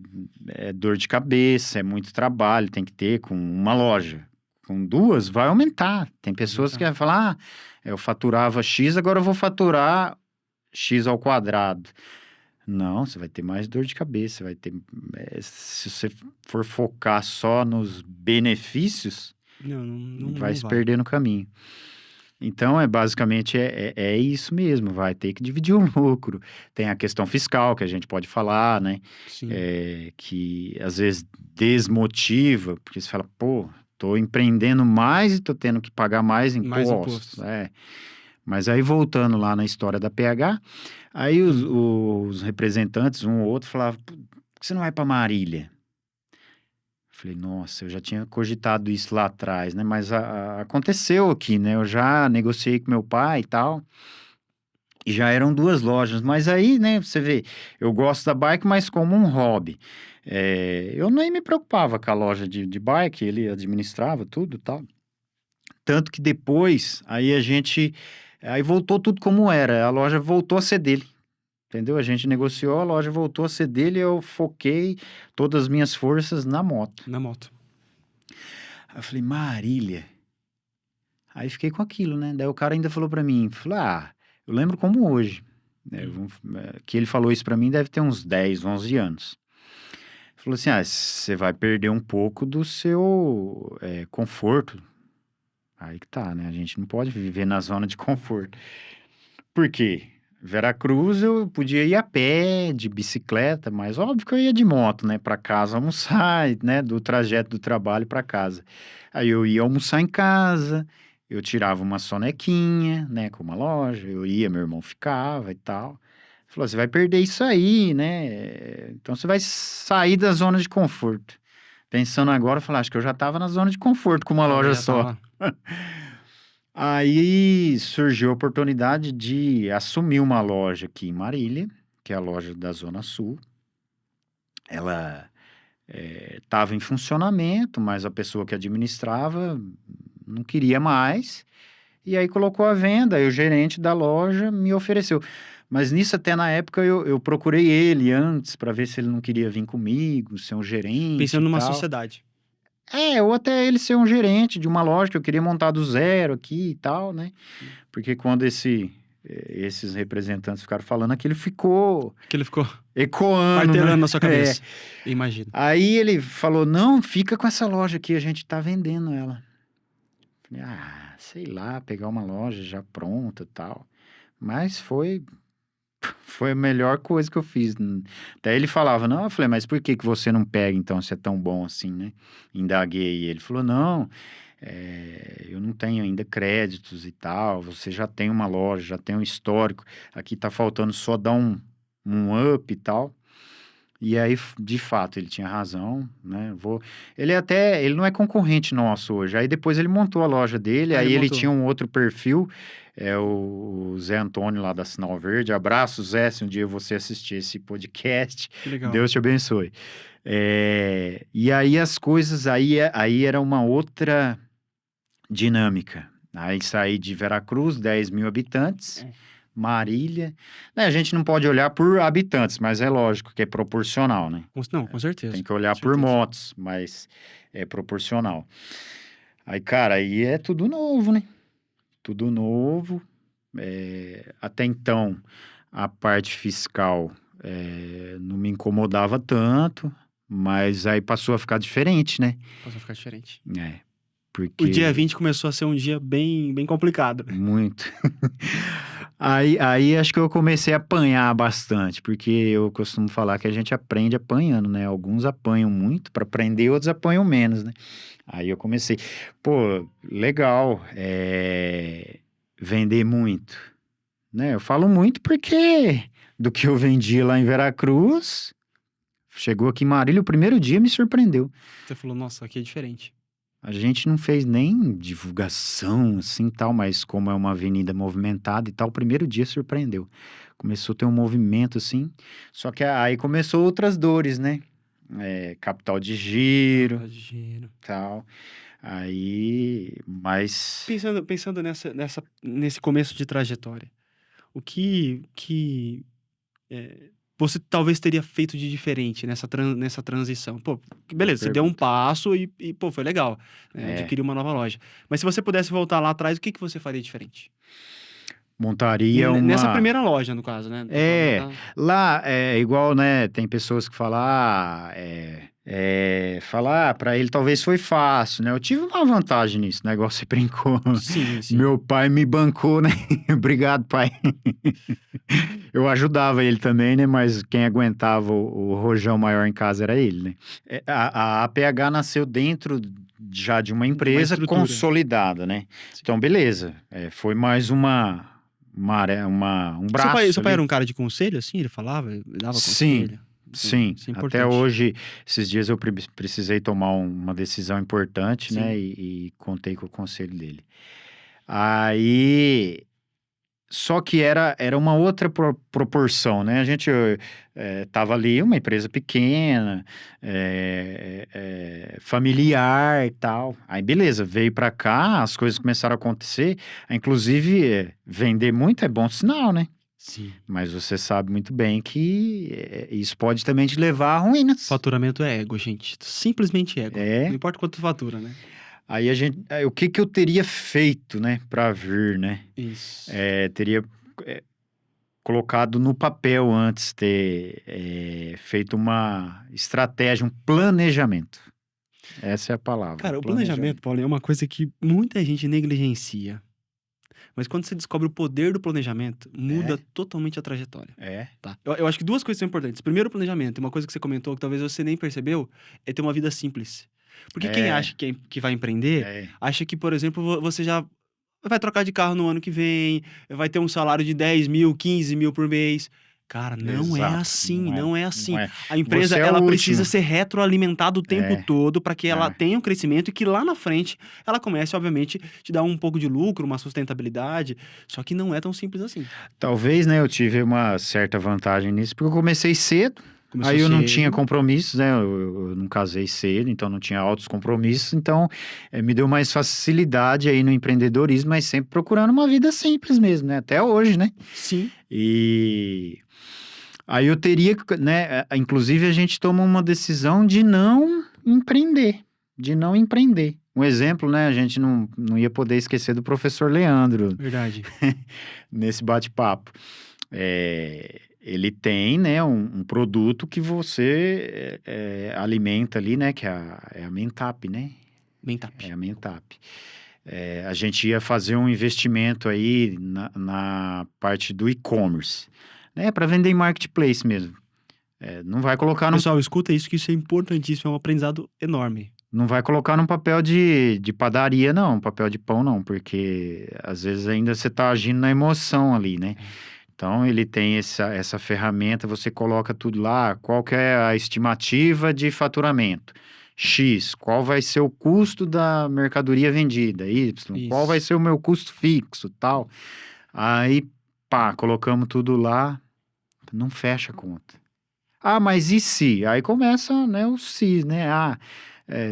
é dor de cabeça, é muito trabalho, tem que ter com uma loja. Com 2, vai aumentar. Tem pessoas que vão falar, eu faturava X, agora eu vou faturar X ao quadrado. Não, você vai ter mais dor de cabeça, vai ter. Se você for focar só nos benefícios, vai Não se vai. perder no caminho. Então, basicamente é isso mesmo, vai ter que dividir o lucro. Tem a questão fiscal que a gente pode falar, né? Sim. Que às vezes desmotiva, porque você fala, pô, tô empreendendo mais e tô tendo que pagar mais Mais impostos. impostos. Mas aí voltando lá na história da PH, aí os representantes, um ou outro, falavam, por que você não vai para Marília? Falei, nossa, eu já tinha cogitado isso lá atrás, né? Mas aconteceu aqui, né? Eu já negociei com meu pai e tal. E já eram 2 lojas, mas aí, né, você vê, eu gosto da bike, mas como um hobby. Eu nem me preocupava com a loja de bike, ele administrava tudo e tal. Tanto que depois, aí voltou tudo como era, a loja voltou a ser dele, entendeu? A gente negociou, a loja voltou a ser dele, eu foquei todas as minhas forças na moto. Na moto. Aí eu falei, Marília. Aí fiquei com aquilo, né? Daí o cara ainda falou pra mim, eu lembro como hoje, né? Que ele falou isso pra mim deve ter uns 10, 11 anos. Falou assim, você vai perder um pouco do seu conforto. Aí que tá, né? A gente não pode viver na zona de conforto. Por quê? Veracruz eu podia ir a pé, de bicicleta, mas óbvio que eu ia de moto, né? Pra casa almoçar, né? Do trajeto do trabalho pra casa. Aí eu ia almoçar em casa, eu tirava uma sonequinha, né? Com uma loja, eu ia, meu irmão ficava e tal. Falou, você vai perder isso aí, né? Então você vai sair da zona de conforto. Pensando agora, eu falei, acho que eu já tava na zona de conforto com uma loja Já só. tava. Aí surgiu a oportunidade de assumir uma loja aqui em Marília, que é a loja da Zona Sul. Ela estava em funcionamento, mas a pessoa que administrava não queria mais. E aí colocou à venda, e o gerente da loja me ofereceu. Mas nisso, até na época, eu procurei ele antes para ver se ele não queria vir comigo, ser um gerente Pensando e numa tal. sociedade. Ou até ele ser um gerente de uma loja que eu queria montar do zero aqui e tal, né? Porque quando esses representantes ficaram falando aquilo, ficou Que ele ficou ecoando, né? martelando na sua cabeça. Imagino. Aí ele falou, não, fica com essa loja aqui, a gente tá vendendo ela. Falei, sei lá, pegar uma loja já pronta e tal. Mas foi a melhor coisa que eu fiz. Até ele falava, não, eu falei, mas por que você não pega então, se é tão bom assim, né? Indaguei. Ele falou, não, eu não tenho ainda créditos e tal, você já tem uma loja, já tem um histórico, aqui tá faltando só dar um up e tal. E aí, de fato, ele tinha razão, né? Ele não é concorrente nosso hoje. Aí depois ele montou a loja dele, aí ele ele montou. tinha um outro perfil, o Zé Antônio lá da Sinal Verde. Abraço, Zé, se um dia você assistir esse podcast, Que legal. Deus te abençoe. E aí as coisas, aí era uma outra dinâmica. Aí saí de Veracruz, 10 mil habitantes, Marília. Né, a gente não pode olhar por habitantes, mas é lógico que é proporcional, né? Não, com certeza. Tem que olhar Com por certeza. motos, mas é proporcional. Aí, cara, aí é tudo novo, né? Tudo novo. Até então, a parte fiscal não me incomodava tanto, mas aí passou a ficar diferente, né? Passou a ficar diferente. Porque... O dia 20 começou a ser um dia bem, bem complicado. Muito. Aí acho que eu comecei a apanhar bastante, porque eu costumo falar que a gente aprende apanhando, né? Alguns apanham muito para aprender, outros apanham menos, né? Aí eu comecei, legal, vender muito, né? Eu falo muito porque do que eu vendia lá em Veracruz, chegou aqui em Marília, o primeiro dia me surpreendeu. Você falou, nossa, aqui é diferente. A gente não fez nem divulgação, assim, tal, mas como é uma avenida movimentada e tal, o primeiro dia surpreendeu. Começou a ter um movimento, assim, só que aí começou outras dores, né? Capital de giro, Capital de giro. tal. Aí, mas... Pensando nesse começo de trajetória, o que você talvez teria feito de diferente nessa transição? Pô, beleza, você deu um passo e foi legal, né? Adquirir uma nova loja. Mas se você pudesse voltar lá atrás, o que você faria diferente? Montaria uma... Nessa primeira loja, no caso, né? Lá é igual, né? Tem pessoas que falam, falar para ele talvez foi fácil, né? Eu tive uma vantagem nisso, né? Igual você brincou. Sim, sim. Meu pai me bancou, né? Obrigado, pai. Eu ajudava ele também, né? Mas quem aguentava o rojão maior em casa era ele, né? A APH nasceu dentro já de uma empresa consolidada, né? Sim. Então, beleza. Foi mais um braço. Seu pai era um cara de conselho, assim? Ele falava? Ele dava conselho? Sim, até hoje, esses dias eu precisei tomar uma decisão importante, né? E contei com o conselho dele. Aí, Só que era uma outra proporção, né? A gente tava ali, uma empresa pequena, familiar e tal. Aí, beleza, veio para cá, as coisas começaram a acontecer. Inclusive, vender muito é bom sinal, né? Sim. Mas você sabe muito bem que isso pode também te levar a ruínas. Faturamento é ego, gente. Simplesmente ego. É. Não importa quanto fatura, né? Aí o que eu teria feito, né, para vir, né? Isso. Teria colocado no papel antes, ter feito uma estratégia, um planejamento. Essa é a palavra. Cara, o planejamento, Paulo, é uma coisa que muita gente negligencia. Mas quando você descobre o poder do planejamento, muda totalmente a trajetória. Tá? Eu acho que duas coisas são importantes. Primeiro, o planejamento. Uma coisa que você comentou, que talvez você nem percebeu, é ter uma vida simples. Porque quem acha que vai empreender, acha que, por exemplo, você já vai trocar de carro no ano que vem, vai ter um salário de 10 mil, 15 mil por mês. Cara, não é assim, não é assim. A empresa, ela precisa ser retroalimentada o tempo todo para que ela tenha um crescimento e que lá na frente ela comece, obviamente, te dar um pouco de lucro, uma sustentabilidade. Só que não é tão simples assim. Talvez, né, eu tive uma certa vantagem nisso, porque eu comecei cedo. Aí eu não tinha compromissos, né? Eu não casei cedo, então não tinha altos compromissos. Então, me deu mais facilidade aí no empreendedorismo, mas sempre procurando uma vida simples mesmo, né? Até hoje, né? Sim. E aí eu teria, né? Inclusive, a gente toma uma decisão de não empreender. Um exemplo, né? A gente não ia poder esquecer do professor Leandro. Verdade. Nesse bate-papo. Ele tem, né, um produto que você alimenta ali, né, que é a Mentap, né? Mentap. É a Mentap. A gente ia fazer um investimento aí na parte do e-commerce, né, para vender em marketplace mesmo. Não vai colocar no... Pessoal, escuta isso, que isso é importantíssimo, é um aprendizado enorme. Não vai colocar num papel de padaria, não, papel de pão, não, porque às vezes ainda você tá agindo na emoção ali, né? Então, ele tem essa ferramenta, você coloca tudo lá, qual que é a estimativa de faturamento? X, qual vai ser o custo da mercadoria vendida? Y, qual vai ser o meu custo fixo, tal. Aí, pá, colocamos tudo lá, não fecha a conta. Ah, mas e se? Aí começa, né, o se, né?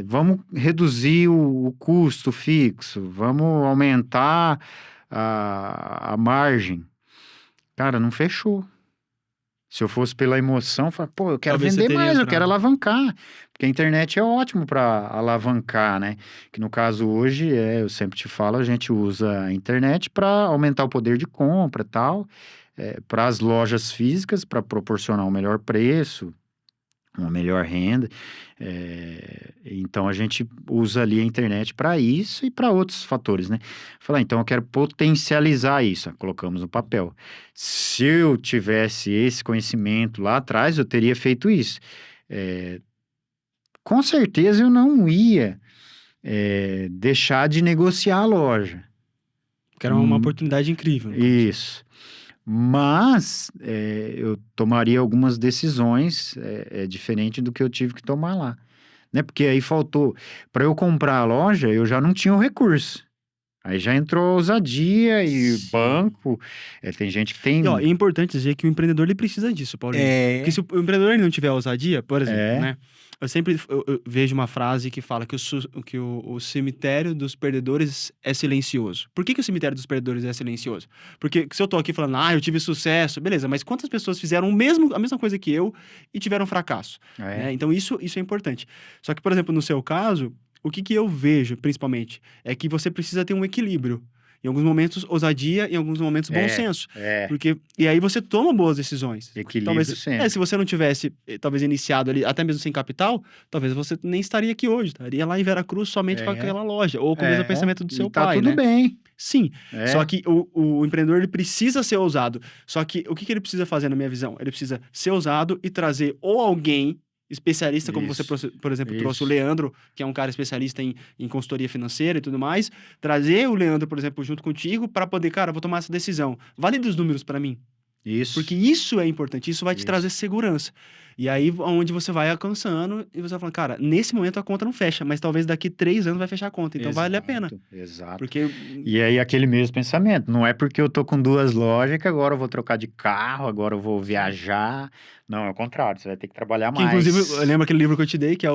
Vamos reduzir o custo fixo, vamos aumentar a margem. Cara, não fechou. Se eu fosse pela emoção, eu falava, pô, eu quero vender mais, eu quero alavancar. Porque a internet é ótimo para alavancar, né? Que no caso hoje, eu sempre te falo, a gente usa a internet para aumentar o poder de compra e tal, para as lojas físicas, para proporcionar um melhor preço, uma melhor renda. Então a gente usa ali a internet para isso e para outros fatores, né? Falar, então eu quero potencializar isso. Colocamos no papel. Se eu tivesse esse conhecimento lá atrás, eu teria feito isso. Com certeza eu não ia deixar de negociar a loja. Que era uma oportunidade incrível. Isso. Mas eu tomaria algumas decisões diferentes do que eu tive que tomar lá, né? Porque aí faltou, para eu comprar a loja, eu já não tinha o recurso. Aí já entrou a ousadia e banco. Tem gente que tem... E, é importante dizer que o empreendedor ele precisa disso, Paulinho. Porque se o empreendedor ele não tiver ousadia, por exemplo, né? Eu sempre vejo uma frase que fala que o cemitério dos perdedores é silencioso. Por que o cemitério dos perdedores é silencioso? Porque se eu tô aqui falando, eu tive sucesso, beleza, mas quantas pessoas fizeram a mesma coisa que eu e tiveram fracasso? Né? Então isso é importante. Só que, por exemplo, no seu caso, o que eu vejo, principalmente, é que você precisa ter um equilíbrio. Em alguns momentos, ousadia, em alguns momentos, bom senso. E aí você toma boas decisões. Equilíbrio sempre. Se você não tivesse, talvez, iniciado ali, até mesmo sem capital, talvez você nem estaria aqui hoje. Estaria lá em Veracruz somente com aquela loja. Ou com o mesmo pensamento do seu pai, tudo bem. Sim. Só que o empreendedor, ele precisa ser ousado. Só que o que ele precisa fazer, na minha visão? Ele precisa ser ousado e trazer ou alguém especialista, como você, por exemplo, trouxe o Leandro, que é um cara especialista em consultoria financeira e tudo mais, trazer o Leandro, por exemplo, junto contigo para poder, cara, vou tomar essa decisão. Valida os números para mim. Isso. Porque isso é importante, isso vai te Isso. trazer segurança. E aí, onde você vai alcançando, e você vai falando, cara, nesse momento a conta não fecha, mas talvez daqui 3 anos vai fechar a conta, então vale a pena. Exato. Porque E aí, aquele mesmo pensamento. Não é porque eu tô com 2 lojas que agora eu vou trocar de carro, agora eu vou viajar. Não, é o contrário. Você vai ter que trabalhar que, mais. inclusive, eu lembro aquele livro que eu te dei, que é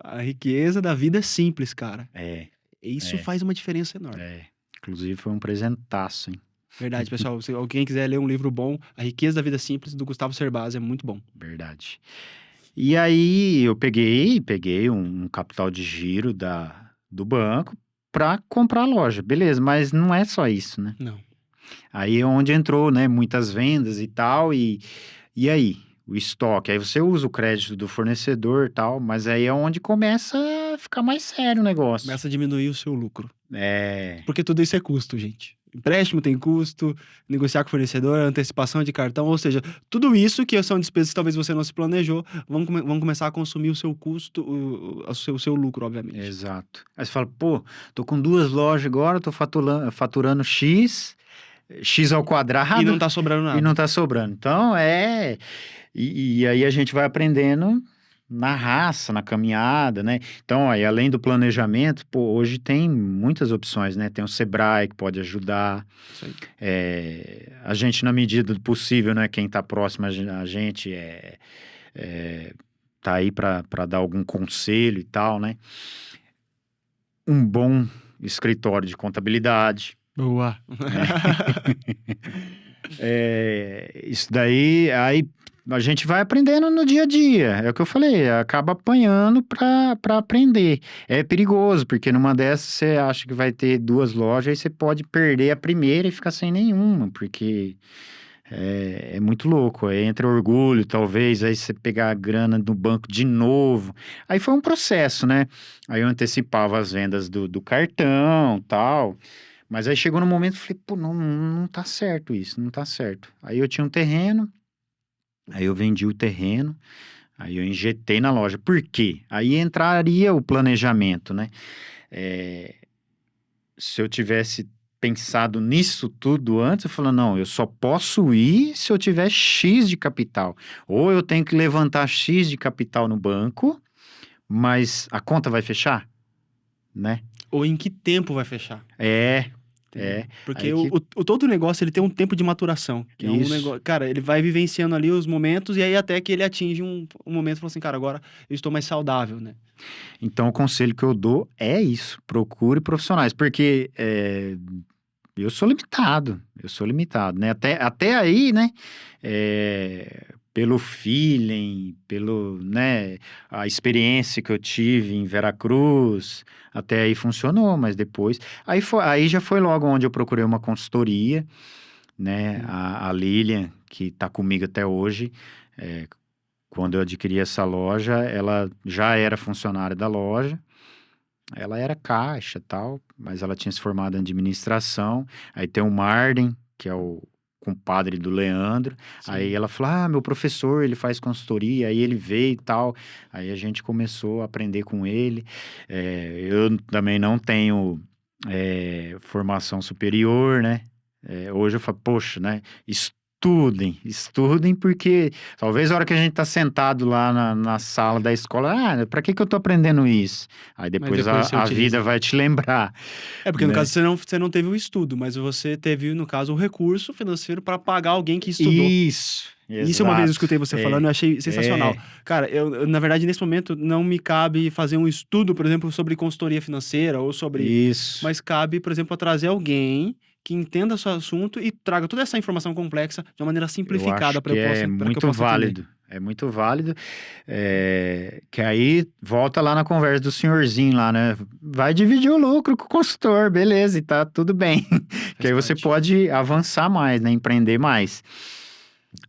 A Riqueza da Vida Simples, cara. É, Isso É. faz uma diferença enorme. inclusive foi um presentaço, hein? Verdade, pessoal. Se alguém quiser ler um livro bom, A Riqueza da Vida Simples, do Gustavo Cerbasi, é muito bom. Verdade. E aí eu peguei um capital de giro do banco para comprar a loja. Beleza, mas não é só isso, né? Não. Aí é onde entrou, né, muitas vendas e tal, e aí? O estoque, aí você usa o crédito do fornecedor e tal, mas aí é onde começa a ficar mais sério o negócio. Começa a diminuir o seu lucro. É, Porque tudo isso é custo, gente. Empréstimo tem custo, negociar com o fornecedor, antecipação de cartão, ou seja, tudo isso que são despesas que talvez você não se planejou, vão começar a consumir o seu custo, o seu lucro, obviamente. exato. Aí você fala, pô, tô com 2 lojas agora, tô faturando X ao quadrado. E não tá sobrando nada. E não tá sobrando. Então, E aí a gente vai aprendendo na raça, na caminhada, né? Então, aí, além do planejamento, pô, hoje tem muitas opções, né? Tem o Sebrae que pode ajudar. Isso aí. A gente, na medida do possível, né? Quem tá próximo a gente tá aí para dar algum conselho e tal, né? Um bom escritório de contabilidade. Boa. Isso daí, aí a gente vai aprendendo no dia a dia. É o que eu falei, acaba apanhando para aprender. É perigoso, porque numa dessas você acha que vai ter 2 lojas, aí você pode perder a primeira e ficar sem nenhuma, porque é muito louco. Aí entra orgulho, talvez, aí você pegar a grana do banco de novo. Aí foi um processo, né? Aí eu antecipava as vendas do cartão, tal. Mas aí chegou no momento, eu falei, pô, não tá certo isso, não tá certo. Aí eu tinha um terreno, aí eu vendi o terreno, aí eu injetei na loja. Por quê? Aí entraria o planejamento, né? Se eu tivesse pensado nisso tudo antes, eu falei, não, eu só posso ir se eu tiver X de capital. Ou eu tenho que levantar X de capital no banco, mas a conta vai fechar, né? Ou em que tempo vai fechar? Aí Porque que- todo negócio ele tem um tempo de maturação. Que é um Isso. negócio, cara, ele vai vivenciando ali os momentos e aí até que ele atinge um momento e fala assim, cara, agora eu estou mais saudável, né? Então, o conselho que eu dou é isso: procure profissionais, porque eu sou limitado, né? Até aí, né? Pelo feeling, né? A experiência que eu tive em Veracruz, até aí funcionou, mas depois. Aí já foi logo onde eu procurei uma consultoria, né? A Lilian, que está comigo até hoje. Quando eu adquiri essa loja, ela já era funcionária da loja. Ela era caixa e tal, mas ela tinha se formado em administração. Aí tem o Marden, que é o compadre do Leandro. Sim. Aí ela falou, meu professor, ele faz consultoria. Aí ele veio e tal. Aí a gente começou a aprender com ele. Eu também não tenho formação superior, né? Hoje eu falo, poxa, né? Estudem, porque talvez a hora que a gente tá sentado lá na sala da escola, pra que eu tô aprendendo isso? Aí depois depois você a utiliza. vida vai te lembrar. É porque no né? caso você não teve o estudo, mas você teve, no caso, o recurso financeiro para pagar alguém que estudou. Isso, Isso uma vez eu escutei você falando, eu achei É. sensacional. Cara, eu, na verdade, nesse momento, não me cabe fazer um estudo, por exemplo, sobre consultoria financeira ou sobre... Isso. Mas cabe, por exemplo, trazer alguém que entenda o seu assunto e traga toda essa informação complexa de uma maneira simplificada para eu possa é muito atender. válido. É muito válido. Que aí volta lá na conversa do senhorzinho lá, né? Vai dividir o lucro com o consultor, beleza, e tá tudo bem. Que aí você parte. pode avançar mais, né? Empreender mais.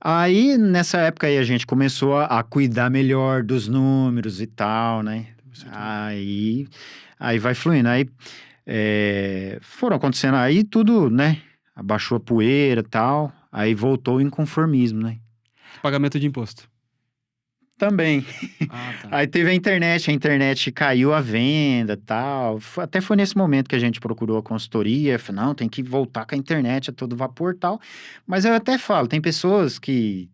Aí, nessa época aí, a gente começou a cuidar melhor dos números e tal, né? Aí vai fluindo. Aí foram acontecendo, aí tudo, né? Abaixou a poeira e tal. Aí voltou o inconformismo, né? Pagamento de imposto. Também. Ah, tá. Aí teve a internet caiu a venda e tal. Até foi nesse momento que a gente procurou a consultoria. Falei, não, tem que voltar com a internet a todo vapor e tal. Mas eu até falo, tem pessoas que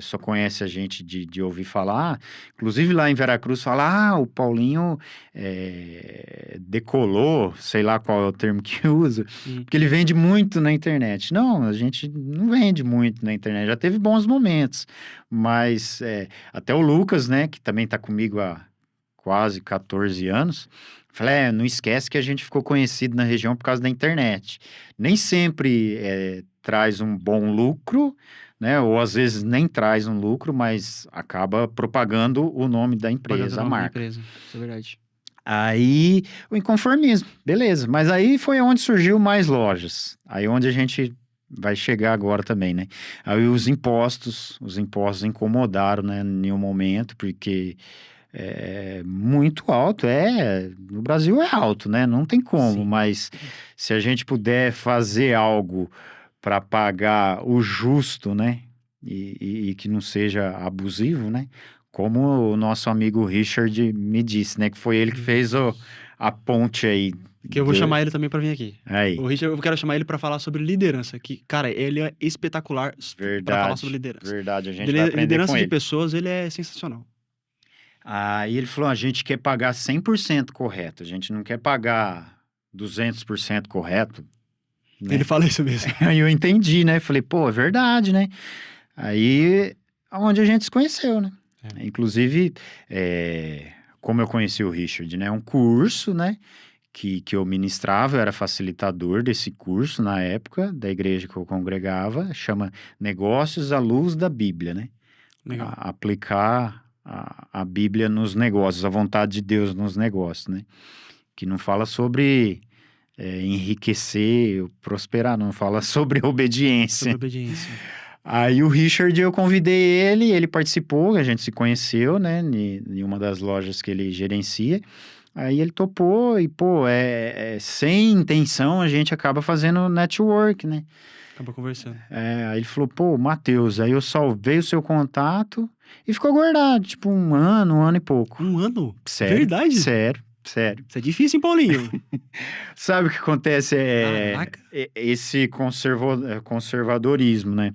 só conhecem a gente de ouvir falar. Inclusive lá em Veracruz fala, o Paulinho decolou, sei lá qual é o termo que usa, porque ele vende muito na internet. Não, a gente não vende muito na internet. Já teve bons momentos, mas até o Lucas, né, que também tá comigo há quase 14 anos, falei, não esquece que a gente ficou conhecido na região por causa da internet. Nem sempre traz um bom lucro, né? Ou às vezes nem traz um lucro, mas acaba propagando o nome da empresa, a marca. Isso é verdade. Aí, o inconformismo, beleza. Mas aí foi onde surgiu mais lojas. Aí onde a gente vai chegar agora também, né? Aí os impostos incomodaram, né? Em um momento, porque é muito alto, no Brasil é alto, né? Não tem como, Sim. mas se a gente puder fazer algo para pagar o justo, né? E que não seja abusivo, né? Como o nosso amigo Richard me disse, né? Que foi ele que fez a ponte aí. Que eu vou chamar ele também pra vir aqui. Aí, O Richard, eu quero chamar ele pra falar sobre liderança. Que, cara, ele é espetacular pra falar sobre liderança. verdade, a gente vai aprender Liderança com de ele. pessoas, ele é sensacional. Aí ele falou, a gente quer pagar 100% correto, a gente não quer pagar 200% correto, né? Ele fala isso mesmo. Aí eu entendi, né? Falei, pô, é verdade, né? Aí, onde a gente se conheceu, né? Inclusive, como eu conheci o Richard, né? Um curso, né? Que eu ministrava, eu era facilitador desse curso na época, da igreja que eu congregava, chama Negócios à Luz da Bíblia, né? Legal. Aplicar a Bíblia nos negócios, a vontade de Deus nos negócios, né? Que não fala sobre enriquecer, prosperar, não fala sobre obediência. Sobre obediência. Aí o Richard, eu convidei ele participou, a gente se conheceu, né, em uma das lojas que ele gerencia. Aí ele topou e, pô, sem intenção a gente acaba fazendo network, né? Acaba conversando. Aí ele falou, pô, Matheus, aí eu salvei o seu contato e ficou guardado, tipo um ano e pouco. Um ano? Sério? Verdade? Sério. Isso é difícil, hein, Paulinho? Sabe o que acontece? Caraca. Esse conservadorismo, né?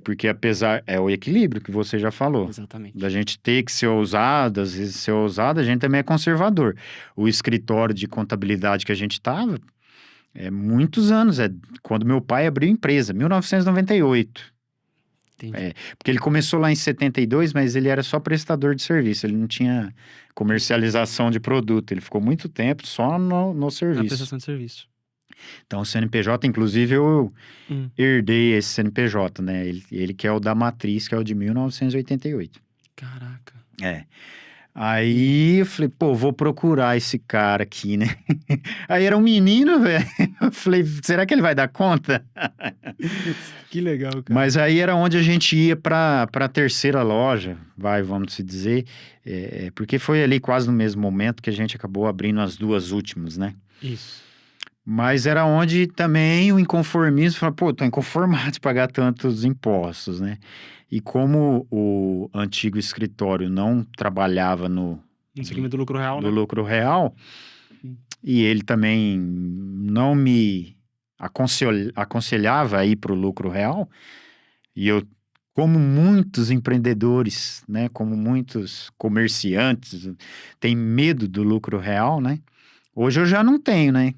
Porque apesar... É o equilíbrio que você já falou. Exatamente. Da gente ter que ser ousado, às vezes ser ousado, a gente também é conservador. O escritório de contabilidade que a gente estava, muitos anos, quando meu pai abriu a empresa, 1998. Entendi. Porque ele começou lá em 72, mas ele era só prestador de serviço, ele não tinha comercialização de produto, ele ficou muito tempo só no Na serviço. prestação de serviço. Então, o CNPJ, inclusive, eu herdei esse CNPJ, né? Ele que é o da matriz, que é o de 1988. Caraca. Aí eu falei, pô, vou procurar esse cara aqui, né? Aí era um menino, velho. Eu falei, será que ele vai dar conta? Que legal, cara. Mas aí era onde a gente ia pra terceira loja, vamos se dizer. Porque foi ali quase no mesmo momento que a gente acabou abrindo as duas últimas, né? Isso. Mas era onde também o inconformismo, falou, pô, tô inconformado de pagar tantos impostos, né? E como o antigo escritório não trabalhava no segmento do lucro real, do né? lucro real, e ele também não me aconselhava a ir para o lucro real, e eu, como muitos empreendedores, né, como muitos comerciantes, tem medo do lucro real, né? Hoje eu já não tenho, né?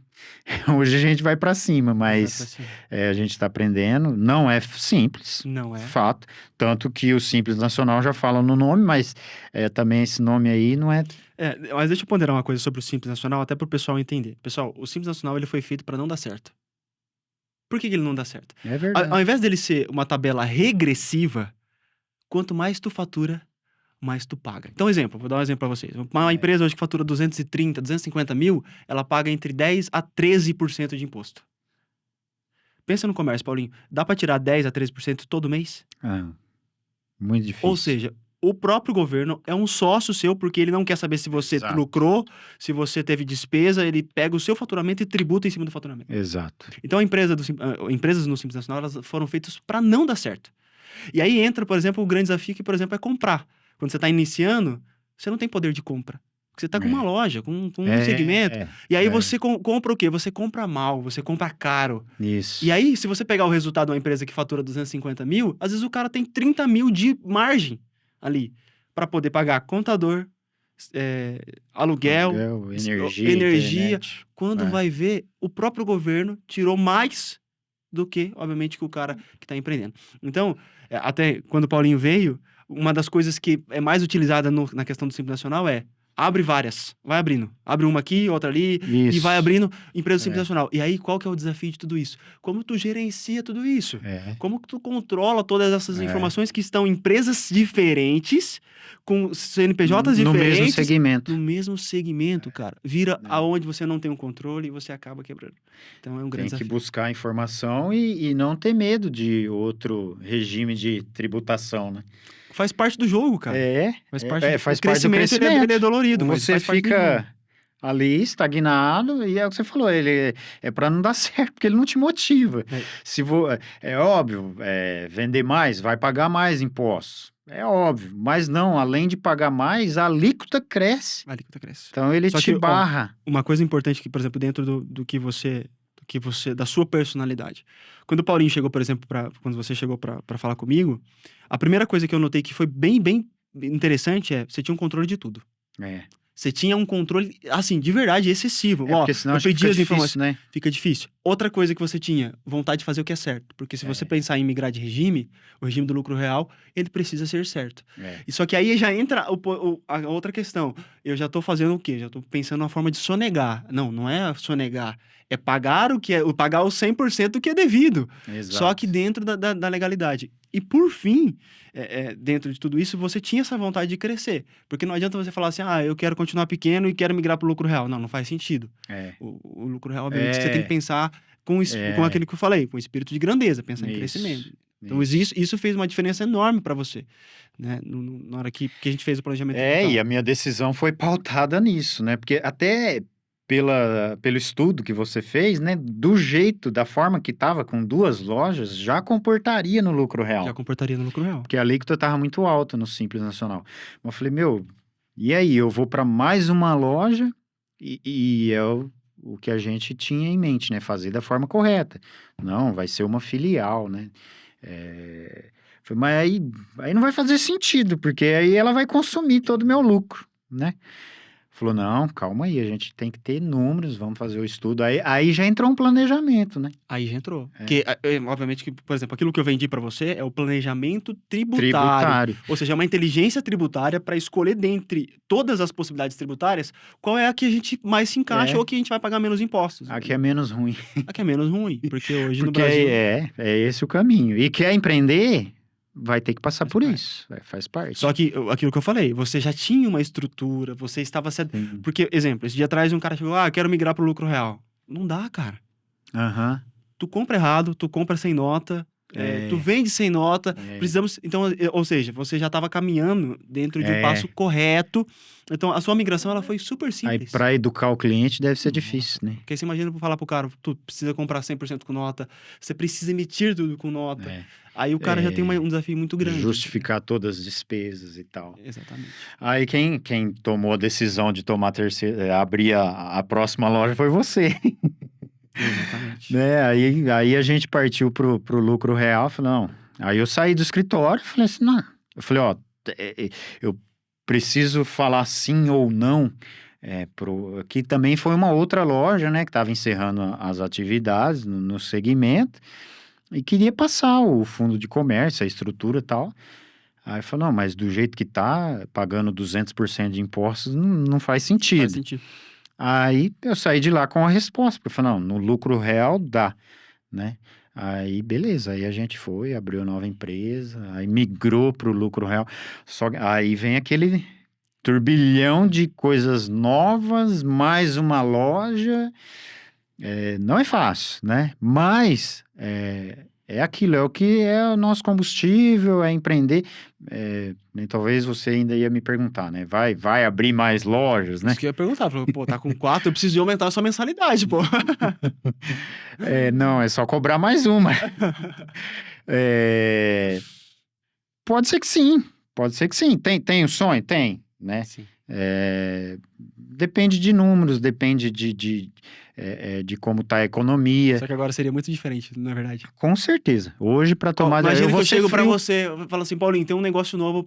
Hoje a gente vai para cima, mas a gente está aprendendo. Não é simples, não é fato. Tanto que o Simples Nacional já fala no nome, mas também esse nome aí não é... Mas deixa eu ponderar uma coisa sobre o Simples Nacional, até para o pessoal entender. Pessoal, o Simples Nacional ele foi feito para não dar certo. Por que ele não dá certo? É verdade. Ao invés dele ser uma tabela regressiva, quanto mais tu fatura, mais tu paga. Então, vou dar um exemplo para vocês. Uma empresa hoje que fatura 230, 250 mil, ela paga entre 10% a 13% de imposto. Pensa no comércio, Paulinho. Dá para tirar 10% a 13% todo mês? Muito difícil. Ou seja, o próprio governo é um sócio seu, porque ele não quer saber se você lucrou, se você teve despesa, ele pega o seu faturamento e tributa em cima do faturamento. Exato. Então, empresas no Simples Nacional, elas foram feitas para não dar certo. E aí entra, por exemplo, o grande desafio que, por exemplo, é comprar. quando você tá iniciando, você não tem poder de compra. Porque você tá com É. uma loja, com um segmento. E aí você compra o quê? Você compra mal, você compra caro. Isso. E aí, se você pegar o resultado de uma empresa que fatura 250 mil, às vezes o cara tem 30 mil de margem ali para poder pagar contador, aluguel, energia, energia. internet. Quando vai ver, o próprio governo tirou mais do que, obviamente, que o cara que está empreendendo. Então, até quando o Paulinho veio, uma das coisas que é mais utilizada na questão do Simples Nacional é abre várias, vai abrindo. Abre uma aqui, outra ali, e Isso. vai abrindo empresa Simples Nacional. E aí, qual que é o desafio de tudo isso? Como tu gerencia tudo isso? Como que tu controla todas essas informações que estão em empresas diferentes, com CNPJs no diferentes. mesmo segmento. No mesmo segmento, cara. Vira aonde você não tem um controle e você acaba quebrando. Então, é um grande Tem que desafio. buscar informação e não ter medo de outro regime de tributação, né? Faz parte do jogo, cara. Faz parte do do crescimento. crescimento. Ele é dolorido, mas Você faz parte do jogo. fica ali estagnado e é o que você falou, ele é para não dar certo, porque ele não te motiva. É óbvio, vender mais, vai pagar mais impostos. É óbvio, mas não, além de pagar mais, a alíquota cresce. A alíquota cresce. Então ele Só te que, barra. Uma coisa importante que, por exemplo, dentro do que você da sua personalidade. Quando o Paulinho chegou, por exemplo, quando você chegou para falar comigo, a primeira coisa que eu notei que foi bem, bem interessante você tinha um controle de tudo. Você tinha um controle, assim, de verdade, excessivo. Porque senão eu pedi fica as informações. difícil, né? Fica difícil. Outra coisa que você tinha, vontade de fazer o que é certo. Porque se você pensar em migrar de regime, o regime do lucro real, ele precisa ser certo. E só que aí já entra a outra questão. Eu já tô fazendo o quê? Já tô pensando na forma de sonegar. Não é sonegar. É pagar pagar o 100% do que é devido. Exato. Só que dentro da legalidade. E por fim, dentro de tudo isso, você tinha essa vontade de crescer. Porque não adianta você falar assim, eu quero continuar pequeno e quero migrar para o lucro real. Não faz sentido. O lucro real, obviamente, você tem que pensar com aquilo que eu falei, com espírito de grandeza, pensar em crescimento. Então, isso fez uma diferença enorme para você, né? Na hora que a gente fez o planejamento. E a minha decisão foi pautada nisso, né? Porque até pelo estudo que você fez, né? Do jeito, da forma que estava com 2 lojas, já comportaria no lucro real. Já comportaria no lucro real. Porque a alíquota estava muito alta no Simples Nacional. Eu falei, e aí? Eu vou para mais uma loja e é o que a gente tinha em mente, né? Fazer da forma correta. Não, vai ser uma filial, né? Mas aí não vai fazer sentido, porque aí ela vai consumir todo o meu lucro, né? Falou, não, calma aí, a gente tem que ter números, vamos fazer o estudo. Aí já entrou um planejamento, né? Aí já entrou. Porque, obviamente, que, por exemplo, aquilo que eu vendi para você é o planejamento tributário. Ou seja, é uma inteligência tributária para escolher dentre todas as possibilidades tributárias qual é a que a gente mais se encaixa ou que a gente vai pagar menos impostos. A que é menos ruim. A que é menos ruim, porque hoje no Brasil... É esse o caminho. E quer empreender... vai ter que passar por isso, faz parte. Só que, aquilo que eu falei, você já tinha uma estrutura, você estava... Porque, exemplo, esse dia atrás um cara chegou, eu quero migrar pro lucro real. Não dá, cara. Tu compra errado, tu compra sem nota, tu vende sem nota, precisamos... Então, ou seja, você já estava caminhando dentro de um passo correto. Então, a sua migração, ela foi super simples. Aí, para educar o cliente, deve ser difícil, né? Porque você imagina falar pro cara, tu precisa comprar 100% com nota, você precisa emitir tudo com nota. Aí o cara já tem um desafio muito grande. Justificar todas as despesas e tal. Exatamente. Aí quem tomou a decisão de abrir a próxima loja foi você. Exatamente. Né? Aí a gente partiu pro lucro real. Falei, não. Aí eu saí do escritório e falei assim, não. Eu falei, eu preciso falar sim ou não. Que também foi uma outra loja, né? Que estava encerrando as atividades no segmento. E queria passar o fundo de comércio, a estrutura e tal. Aí eu falei, não, mas do jeito que tá, pagando 200% de impostos, não faz sentido. Faz sentido. Aí eu saí de lá com a resposta, porque eu falei, não, no lucro real dá, né? Aí, beleza, aí a gente foi, abriu nova empresa, aí migrou pro lucro real. Aí vem aquele turbilhão de coisas novas, mais uma loja... não é fácil, né? Mas é aquilo, é o que é o nosso combustível, é empreender. Talvez você ainda ia me perguntar, né? Vai abrir mais lojas, né? Isso que eu ia perguntar. Falei, tá com 4, eu preciso aumentar a sua mensalidade, pô. Não, é só cobrar mais uma. Pode ser que sim. Pode ser que sim. Tem um sonho? Tem, né? Sim. Depende de números, depende de como tá a economia. Só que agora seria muito diferente, na verdade. Com certeza. Hoje, para tomar... Imagina que vou eu ser chego pra frio. você, eu falo assim, Paulinho, tem um negócio novo.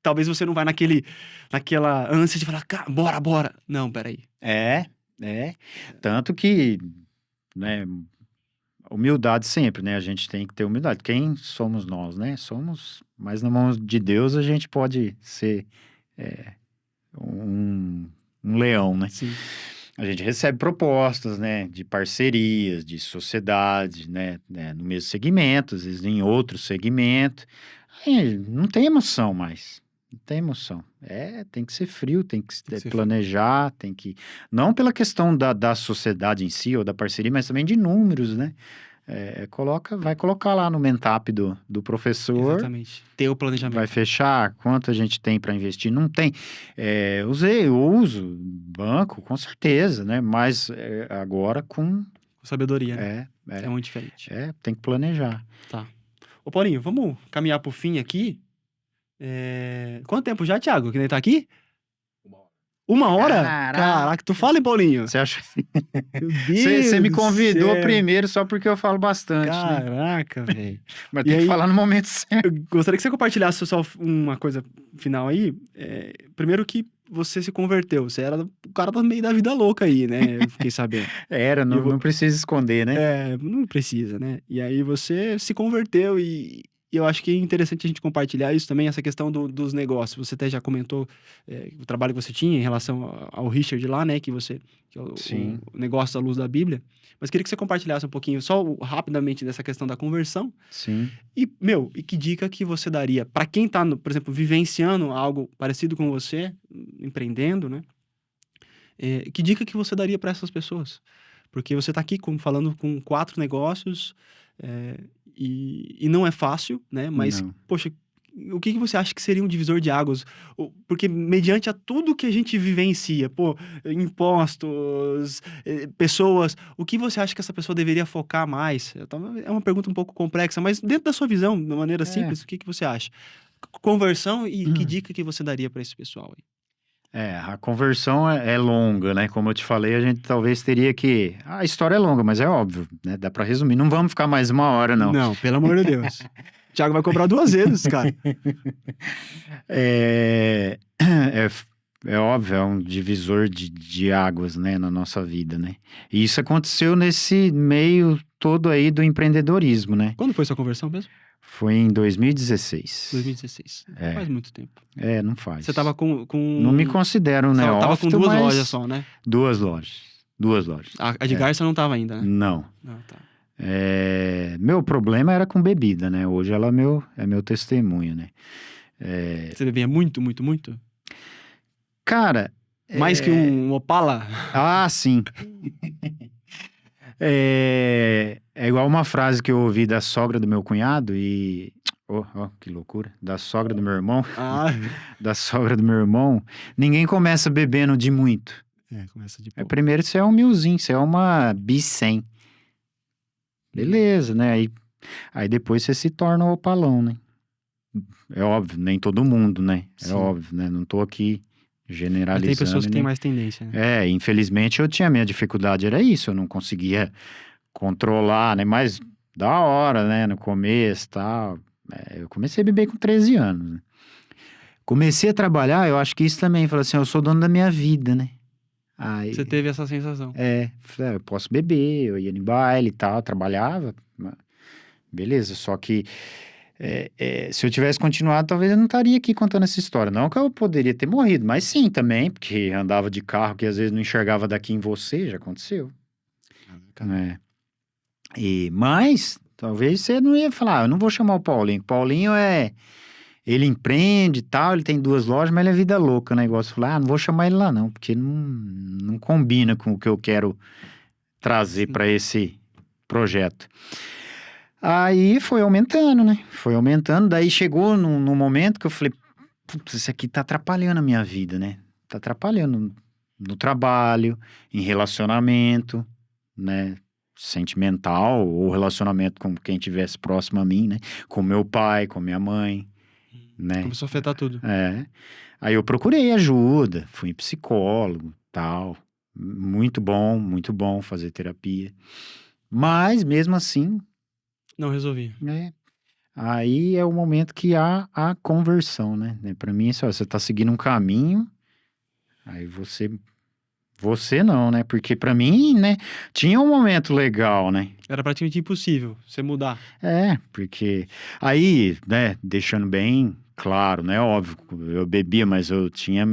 Talvez você não vai naquela ânsia de falar, cara, bora. Não, peraí. É. Tanto que, né, humildade sempre, né? A gente tem que ter humildade. Quem somos nós, né? Mas na mão de Deus a gente pode ser um leão, né? Sim. A gente recebe propostas, né? De parcerias, de sociedade, né? No mesmo segmento, às vezes em outro segmento. Aí não tem emoção mais. Não tem emoção. Tem que ser frio, tem que Tem que ser planejar, tem que... Não pela questão da sociedade em si, ou da parceria, mas também de números, né? Vai colocar lá no Mentap do professor, Exatamente. Ter o planejamento. vai fechar, quanto a gente tem para investir? Não tem. Eu uso banco, com certeza, né? Mas agora com... Sabedoria, né? É, É muito diferente. tem que planejar. Tá. Ô, Paulinho, vamos caminhar pro fim aqui? Quanto tempo já, Thiago, que ele tá aqui? 1 hora? Caraca, tu fala, hein, Paulinho? Você acha? Meu Deus Você me do convidou céu. primeiro só porque eu falo bastante, né? Caraca, velho. Mas E tem que aí- falar no momento certo. Eu gostaria que você compartilhasse só uma coisa final aí. Primeiro que você se converteu. Você era o cara do meio da vida louca aí, né? Eu fiquei sabendo. Não precisa esconder, né? Não precisa, né? E aí você se converteu e eu acho que é interessante a gente compartilhar isso também, essa questão dos negócios. Você até já comentou o trabalho que você tinha em relação ao Richard lá, né? Que é Sim. o negócio da luz da Bíblia. Mas queria que você compartilhasse um pouquinho, só rapidamente, dessa questão da conversão. Sim. E que dica que você daria para quem tá, por exemplo, vivenciando algo parecido com você, empreendendo, né? Que dica que você daria para essas pessoas? Porque você tá aqui falando com 4 negócios, e não é fácil, né? Mas, Não. poxa, o que você acha que seria um divisor de águas? Porque mediante a tudo que a gente vivencia, impostos, pessoas, o que você acha que essa pessoa deveria focar mais? É uma pergunta um pouco complexa, mas dentro da sua visão, de uma maneira simples, o que você acha? Conversão e que dica que você daria para esse pessoal aí? A conversão é longa, né? Como eu te falei, a gente talvez teria que... A história é longa, mas é óbvio, né? Dá pra resumir. Não vamos ficar mais 1 hora, não. Não, pelo amor de Deus. O Thiago vai cobrar 2 vezes, cara. É óbvio, é um divisor de águas, né? Na nossa vida, né? E isso aconteceu nesse meio todo aí do empreendedorismo, né? Quando foi sua conversão mesmo? Foi em 2016. 2016. Faz muito tempo. Não faz. Você tava com... Não me considero um Você tava neófito, com 2 mas... lojas só, né? 2 lojas. 2 lojas. A de Garça não tava ainda, né? Não. Ah, tá. Meu problema era com bebida, né? Hoje ela é meu testemunho, né? Você bebia muito, muito, muito? Cara... Mais que um Opala? Ah, sim. É igual uma frase que eu ouvi da sogra do meu cunhado e... que loucura. Da sogra do meu irmão. Ah, Da sogra do meu irmão. Ninguém começa bebendo de muito. começa de pouco. Primeiro você é um milzinho, você é uma B100. Beleza, né? Aí depois você se torna o opalão, né? É óbvio, nem todo mundo, né? Sim. É óbvio, né? Não tô aqui generalizando. Mas tem pessoas que têm né? mais tendência, né? Infelizmente minha dificuldade era isso, eu não conseguia controlar, né? Mas da hora, né? No começo e tal. Eu comecei a beber com 13 anos, né? Comecei a trabalhar, eu acho que isso também, falei assim, eu sou dono da minha vida, né? Aí, Você teve essa sensação. falei, eu posso beber, eu ia em baile e tal, trabalhava, beleza, só que se eu tivesse continuado, talvez eu não estaria aqui contando essa história, não que eu poderia ter morrido, mas sim também, porque andava de carro que às vezes não enxergava daqui em você, já aconteceu, né? Mas, talvez você não ia falar, eu não vou chamar o Paulinho ele empreende e tal, ele tem 2 lojas, mas ele é vida louca, né? Igual você falar, não vou chamar ele lá não, porque não combina com o que eu quero trazer para esse projeto. Aí foi aumentando, né? Foi aumentando, daí chegou num momento que eu falei, putz, isso aqui tá atrapalhando a minha vida, né? Tá atrapalhando no trabalho, em relacionamento, né? Sentimental ou relacionamento com quem estivesse próximo a mim, né? Com meu pai, com minha mãe, né? Começou a afetar tudo. Aí eu procurei ajuda, fui em psicólogo, tal. Muito bom fazer terapia. Mas, mesmo assim, Não resolvi. né? Aí é o momento que há a conversão, né? Para mim, você tá seguindo um caminho, aí você não, né? Porque pra mim, né, tinha um momento legal, né? Era praticamente impossível você mudar. Porque aí, né, deixando bem claro, né, óbvio, eu bebia, mas eu tinha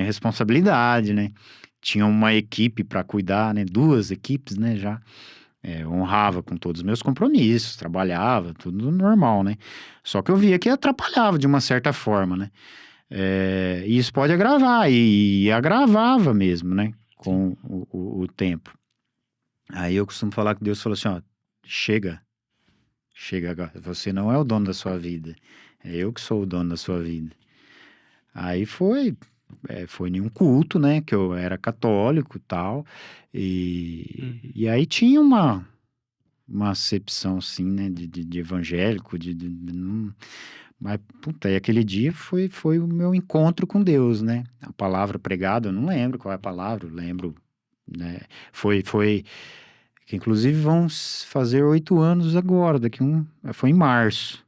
responsabilidade, né? Tinha uma equipe pra cuidar, né? 2 equipes, né, já. Honrava com todos os meus compromissos, trabalhava, tudo normal, né? Só que eu via que atrapalhava de uma certa forma, né? E isso pode agravar, e agravava mesmo, né? Com o tempo. Aí eu costumo falar que Deus falou assim, ó, chega agora, você não é o dono da sua vida, é eu que sou o dono da sua vida. Aí foi em um culto, né, que eu era católico e tal, e aí tinha uma acepção, assim, né, de evangélico, mas, puta, e aquele dia foi o meu encontro com Deus, né? A palavra pregada, eu não lembro qual é a palavra, eu lembro, né? Foi, que inclusive vão fazer 8 anos agora, foi em março,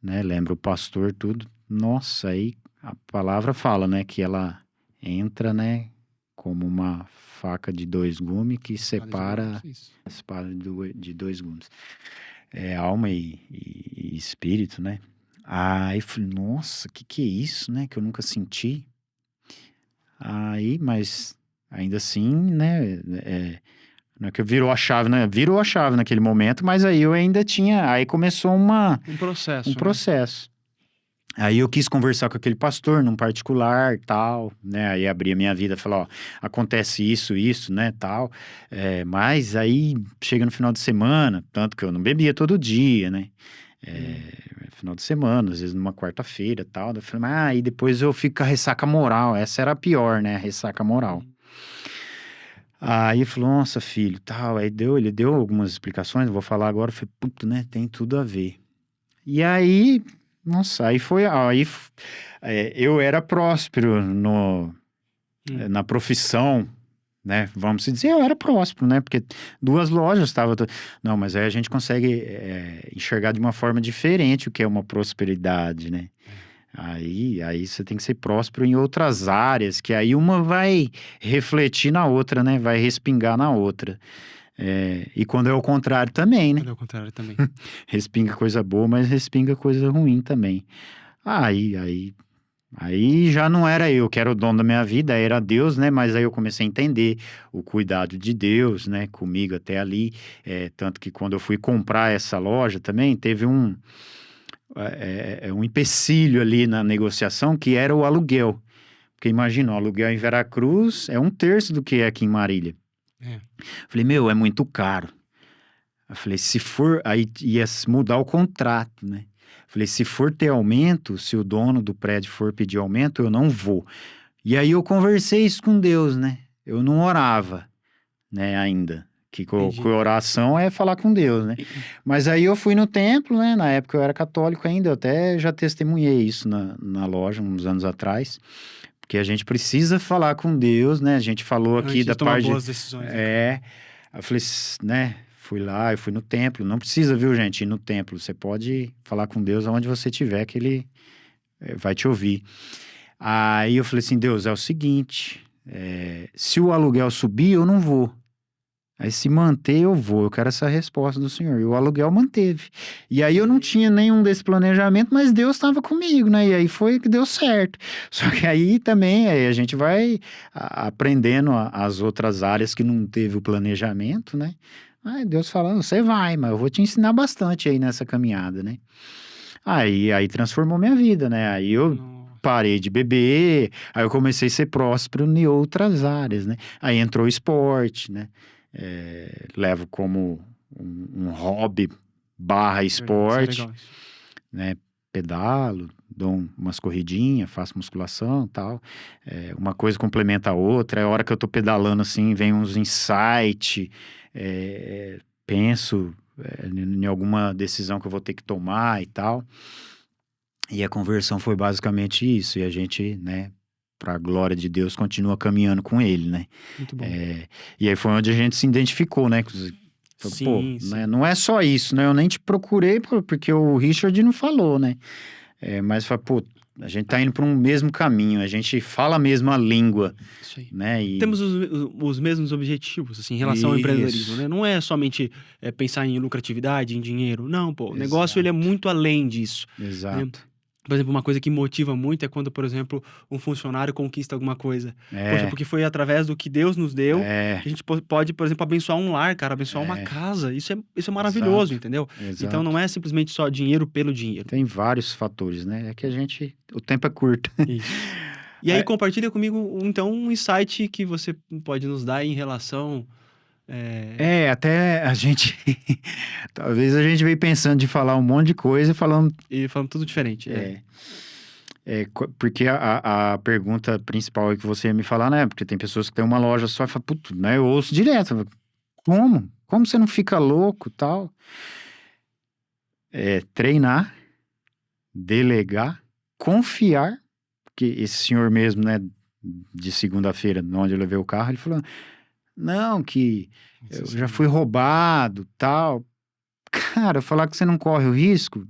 né? Lembro o pastor, tudo. Nossa, aí a palavra fala, né, que ela entra, né, como uma faca de 2 gumes que separa a espada de 2 gumes. Alma e espírito, né? Aí eu falei, nossa, que é isso, né? Que eu nunca senti. Aí, mas ainda assim, né? Não é que virou a chave, né? Virou a chave naquele momento, mas aí eu ainda tinha. Aí começou Um processo. um processo. Aí eu quis conversar com aquele pastor num particular, tal, né? Aí abri a minha vida, falei, ó, acontece isso, né, tal. Mas aí chega no final de semana, tanto que eu não bebia todo dia, né? Final de semana, às vezes numa quarta-feira, tal. Eu falei, e depois eu fico com a ressaca moral. Essa era a pior, né? A ressaca moral. Aí ele falou, nossa, filho, tal. Aí ele deu algumas explicações, eu vou falar agora. Eu falei, puto, né? Tem tudo a ver. E aí, nossa, eu era próspero na profissão, né? Vamos dizer, eu era próspero, né? Porque 2 lojas estavam... Não, mas aí a gente consegue enxergar de uma forma diferente o que é uma prosperidade, né? Aí você tem que ser próspero em outras áreas, que aí uma vai refletir na outra, né? Vai respingar na outra. E quando é o contrário também, né? Quando é o contrário também. Respinga coisa boa, mas respinga coisa ruim também. Aí já não era eu que era o dono da minha vida, era Deus, né? Mas aí eu comecei a entender o cuidado de Deus, né? Comigo até ali. Tanto que quando eu fui comprar essa loja também, teve um empecilho ali na negociação, que era o aluguel. Porque imagina, o aluguel em Veracruz é 1/3 do que é aqui em Marília. Falei, é muito caro. Eu falei, se for, aí ia mudar o contrato, né? Falei, se for ter aumento, se o dono do prédio for pedir aumento, eu não vou. E aí eu conversei isso com Deus, né? Eu não orava, né, ainda. Que oração é falar com Deus, né? Mas aí eu fui no templo, né? Na época eu era católico ainda, eu até já testemunhei isso na loja, uns anos atrás. Porque a gente precisa falar com Deus, né? A gente falou aqui Antes da de tomar parte... boas decisões. Eu falei, né? Eu fui no templo. Não precisa, viu, gente, ir no templo. Você pode falar com Deus aonde você estiver, que Ele vai te ouvir. Aí eu falei assim, Deus, é o seguinte, se o aluguel subir, eu não vou. Aí se manter, eu vou. Eu quero essa resposta do Senhor. E o aluguel manteve. E aí eu não tinha nenhum desse planejamento, mas Deus estava comigo, né? E aí foi que deu certo. Só que aí também a gente vai aprendendo as outras áreas que não teve o planejamento, né? Aí Deus falando, você vai, mas eu vou te ensinar bastante aí nessa caminhada, né? Aí transformou minha vida, né? Aí eu parei de beber, aí eu comecei a ser próspero em outras áreas, né? Aí entrou o esporte, né? Levo como um hobby / esporte, né? Pedalo, dou umas corridinhas, faço musculação e tal. Uma coisa complementa a outra. A hora que eu tô pedalando assim, vem uns insights, penso em alguma decisão que eu vou ter que tomar e tal. E a conversão foi basicamente isso. E a gente, né, para a glória de Deus, continua caminhando com ele, né? Muito bom. E aí foi onde a gente se identificou, né? Pô, Sim, sim. né, não é só isso, né? Eu nem te procurei porque o Richard não falou, né? Mas fala, pô, a gente tá indo para um mesmo caminho, a gente fala a mesma língua, Isso aí. né? E Temos os mesmos objetivos, assim, em relação ao empreendedorismo, isso, né? Não é somente pensar em lucratividade, em dinheiro. Não, pô. O negócio, ele é exato, muito além disso, né? exato. Por exemplo, uma coisa que motiva muito é quando, por exemplo, um funcionário conquista alguma coisa. Poxa, É, porque foi através do que Deus nos deu que é, a gente pode, por exemplo, abençoar um lar, cara, abençoar uma é, casa. Isso é maravilhoso, exato, entendeu? Então não exato. é simplesmente só dinheiro pelo dinheiro. Tem vários fatores, né? É que o tempo é curto. Isso. E aí É, compartilha comigo, então, um insight que você pode nos dar em relação... até a gente, talvez a gente veio pensando de falar um monte de coisa e falando, E falando tudo diferente. porque a pergunta principal é que você ia me falar, né? Porque tem pessoas que têm uma loja só e falam, puto, né? Eu ouço direto, eu falo, como? Como você não fica louco, tal? Treinar, delegar, confiar, porque esse senhor mesmo, né, de segunda-feira, onde eu levei o carro, ele falou, não, que eu já fui roubado, tal. Cara, falar que você não corre o risco.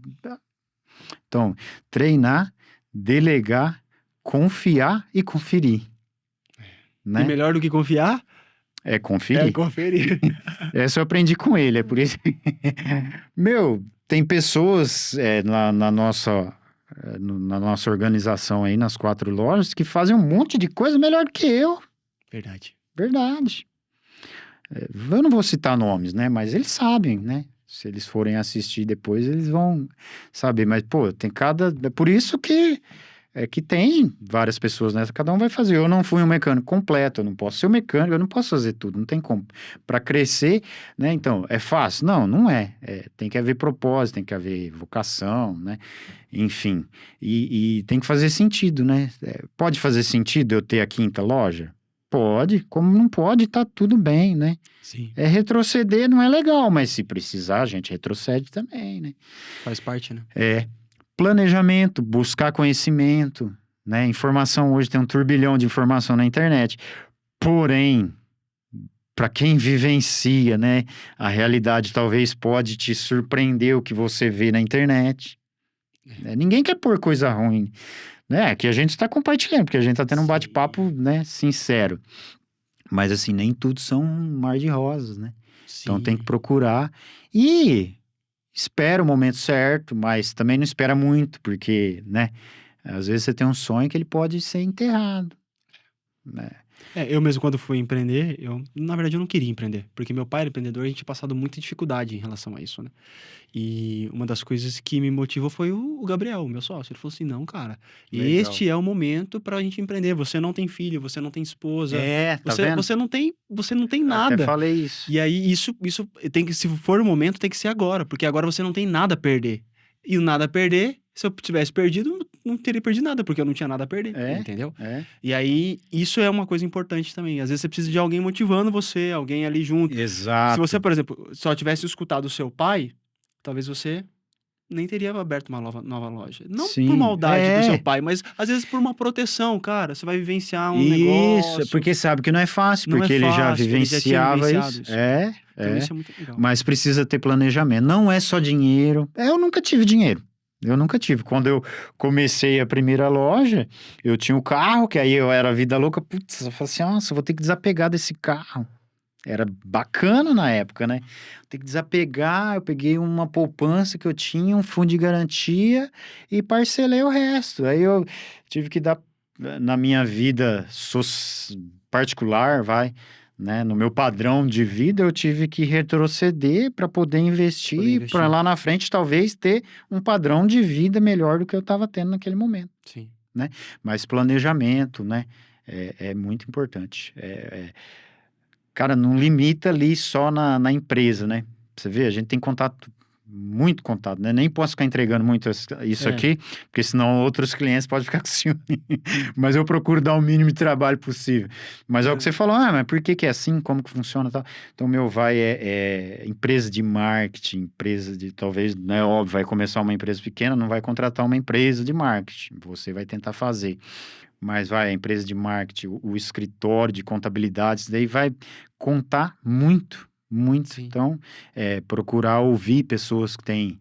Então, treinar, delegar, confiar e conferir, E né? melhor do que confiar É é conferir. conferir. Essa eu aprendi com ele, é por isso. Meu, tem pessoas na nossa organização aí, nas 4 lojas, que fazem um monte de coisa melhor do que eu. Verdade. Verdade. Eu não vou citar nomes, né? Mas eles sabem, né? Se eles forem assistir depois, eles vão saber. Mas, pô, tem cada... É por isso que tem várias pessoas, né? Cada um vai fazer. Eu não fui um mecânico completo, eu não posso ser um mecânico, eu não posso fazer tudo, não tem como. Para crescer, né? Então, é fácil? Não, não é. Tem que haver propósito, tem que haver vocação, né? Enfim. E tem que fazer sentido, né? Pode fazer sentido eu ter a 5ª loja? Pode. Como não pode, tá tudo bem, né? Sim. Retroceder não é legal, mas se precisar, a gente retrocede também, né? Faz parte, né? Planejamento, buscar conhecimento, né? Informação hoje tem um turbilhão de informação na internet. Porém, para quem vivencia, né, a realidade talvez pode te surpreender o que você vê na internet. Ninguém quer pôr coisa ruim, né? Que a gente está compartilhando, porque a gente está tendo um Sim. bate-papo, né, sincero. Mas assim, nem tudo são um mar de rosas, né? Então tem que procurar e espera o momento certo, mas também não espera muito, porque, né? Às vezes você tem um sonho que ele pode ser enterrado, né? Eu mesmo, quando fui empreender, na verdade, eu não queria empreender, porque meu pai era empreendedor e a gente tinha passado muita dificuldade em relação a isso, né? E uma das coisas que me motivou foi o Gabriel, o meu sócio. Ele falou assim: não, cara, Legal. este é o momento pra gente empreender. Você não tem filho, você não tem esposa, Tá você, vendo? você não tem Até nada. falei isso. E aí, isso tem que, se for o momento, tem que ser agora, porque agora você não tem nada a perder. E o nada a perder, se eu tivesse perdido, não teria perdido nada, porque eu não tinha nada a perder, entendeu? E aí, isso é uma coisa importante também. Às vezes você precisa de alguém motivando você, alguém ali junto. Se Exato. você, por exemplo, só tivesse escutado o seu pai, talvez você nem teria aberto uma nova loja. Não por Sim, maldade do seu pai, mas às vezes por uma proteção, cara. Você vai vivenciar um Isso, negócio. porque sabe que não é fácil, Não é porque ele já fácil, ele já tinha vivenciava vivenciado isso. isso. Então isso é muito legal. Mas precisa ter planejamento. Não é só dinheiro. Eu nunca tive dinheiro. Eu nunca tive. Quando eu comecei a primeira loja, eu tinha o carro, que aí eu era vida louca. Putz, eu falei assim, nossa, eu vou ter que desapegar desse carro. Era bacana na época, né? Tem que desapegar, eu peguei uma poupança que eu tinha, um fundo de garantia e parcelei o resto. Aí eu tive que dar, na minha vida particular, né? No meu padrão de vida, eu tive que retroceder para poder investir, para lá na frente talvez ter um padrão de vida melhor do que eu estava tendo naquele momento. Sim. Né? Mas planejamento, né? É muito importante. Cara, não limita ali só na empresa, né? Você vê, a gente tem contato muito contato, né? Nem posso ficar entregando muito isso É. aqui, porque senão outros clientes podem ficar com ciúme. Mas eu procuro dar o mínimo de trabalho possível. Mas é o que você falou, mas por que que é assim? Como que funciona e tal? Então, o meu vai é empresa de marketing, empresa de, talvez, né, óbvio, vai começar uma empresa pequena, não vai contratar uma empresa de marketing, você vai tentar fazer. Mas vai, a empresa de marketing, o escritório de contabilidade, isso daí vai contar muito, muito. Sim. Então, procurar ouvir pessoas que têm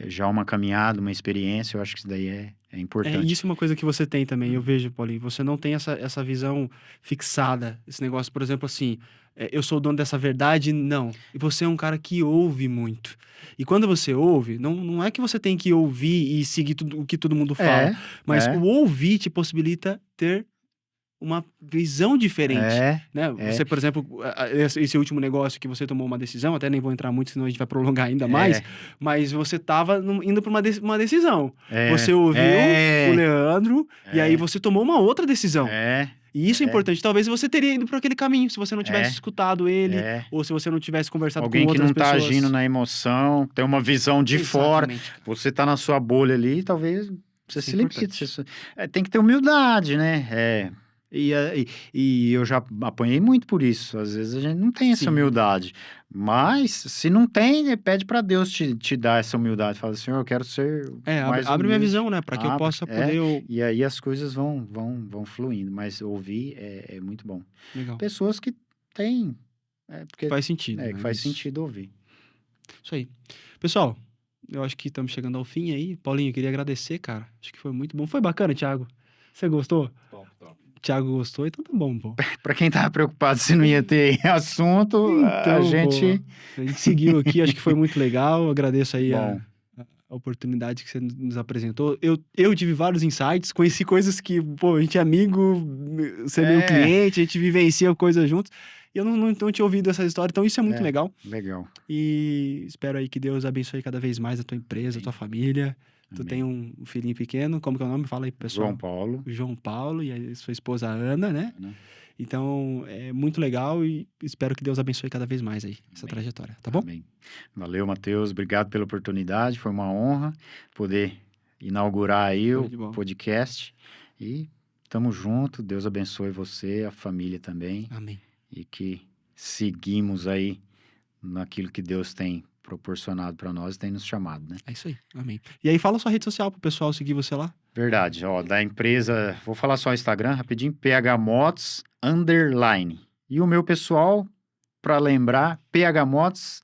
já uma caminhada, uma experiência, eu acho que isso daí é importante. Isso é uma coisa que você tem também, eu vejo, Paulinho. Você não tem essa visão fixada, esse negócio, por exemplo, assim, eu sou o dono dessa verdade, não. E você é um cara que ouve muito. E quando você ouve, não é que você tem que ouvir e seguir tudo o que todo mundo fala, mas o ouvir te possibilita ter uma visão diferente, né? Você, por exemplo, esse último negócio que você tomou uma decisão, até nem vou entrar muito, senão a gente vai prolongar ainda mais, mas você estava indo para uma decisão. Você ouviu o Leandro e aí você tomou uma outra decisão. E isso é importante. Talvez você teria ido por aquele caminho se você não tivesse escutado ele, ou se você não tivesse conversado com outras pessoas. Alguém que não tá agindo na emoção, tem uma visão de fora, você tá na sua bolha ali, talvez você se limite. Tem que ter humildade, né? E eu já apanhei muito por isso. Às vezes a gente não tem essa humildade. Mas, se não tem, pede para Deus te dar essa humildade. Fala, Senhor, eu quero ser mais abre minha humilde. visão, né? Para que eu possa poder... E aí as coisas vão fluindo. Mas ouvir é muito bom. Legal. Pessoas que têm... que faz sentido. Que faz sentido ouvir. Isso aí. Pessoal, eu acho que estamos chegando ao fim aí. Paulinho, eu queria agradecer, cara. Acho que foi muito bom. Foi bacana, Thiago? Você gostou? Top. Thiago gostou, então tá bom, pô. Pra quem tava preocupado se não ia ter assunto, a gente seguiu aqui, acho que foi muito legal. Agradeço aí a oportunidade que você nos apresentou. Eu tive vários insights, conheci coisas que, pô, a gente é amigo, você é meu cliente, a gente vivencia coisas juntos. E eu não tinha ouvido essa história, então isso é muito legal. Legal. E espero aí que Deus abençoe cada vez mais a tua empresa, a tua família. Tu tem um filhinho pequeno, como que é o nome? Fala aí, pessoal. João Paulo e a sua esposa Ana, né? Então, é muito legal e espero que Deus abençoe cada vez mais aí essa trajetória, tá bom? Amém. Valeu, Matheus. Obrigado pela oportunidade. Foi uma honra poder inaugurar aí o podcast. E tamo junto. Deus abençoe você, a família também. Amém. E que seguimos aí naquilo que Deus tem proporcionado para nós e tem nos chamado, né? É isso aí, amém. E aí fala sua rede social pro pessoal seguir você lá. Verdade, da empresa, vou falar só o Instagram rapidinho, phmotos_. E o meu pessoal, para lembrar, phmotos_.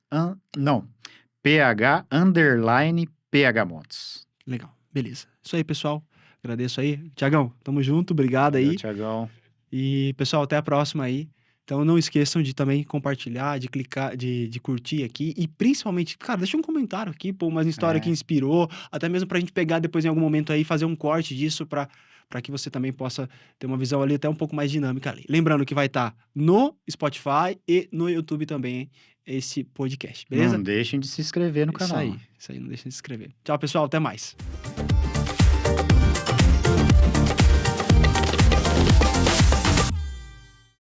Legal, beleza. Isso aí, pessoal. Agradeço aí. Tiagão, tamo junto, obrigado aí. Tiagão. E, pessoal, até a próxima aí. Então, não esqueçam de também compartilhar, de clicar, de curtir aqui. E, principalmente, cara, deixa um comentário aqui, pô, uma história que inspirou. Até mesmo pra gente pegar depois, em algum momento aí, fazer um corte disso pra que você também possa ter uma visão ali até um pouco mais dinâmica ali. Lembrando que vai estar no Spotify e no YouTube também, esse podcast, beleza? Não deixem de se inscrever no canal. Isso aí, não deixem de se inscrever. Tchau, pessoal, até mais.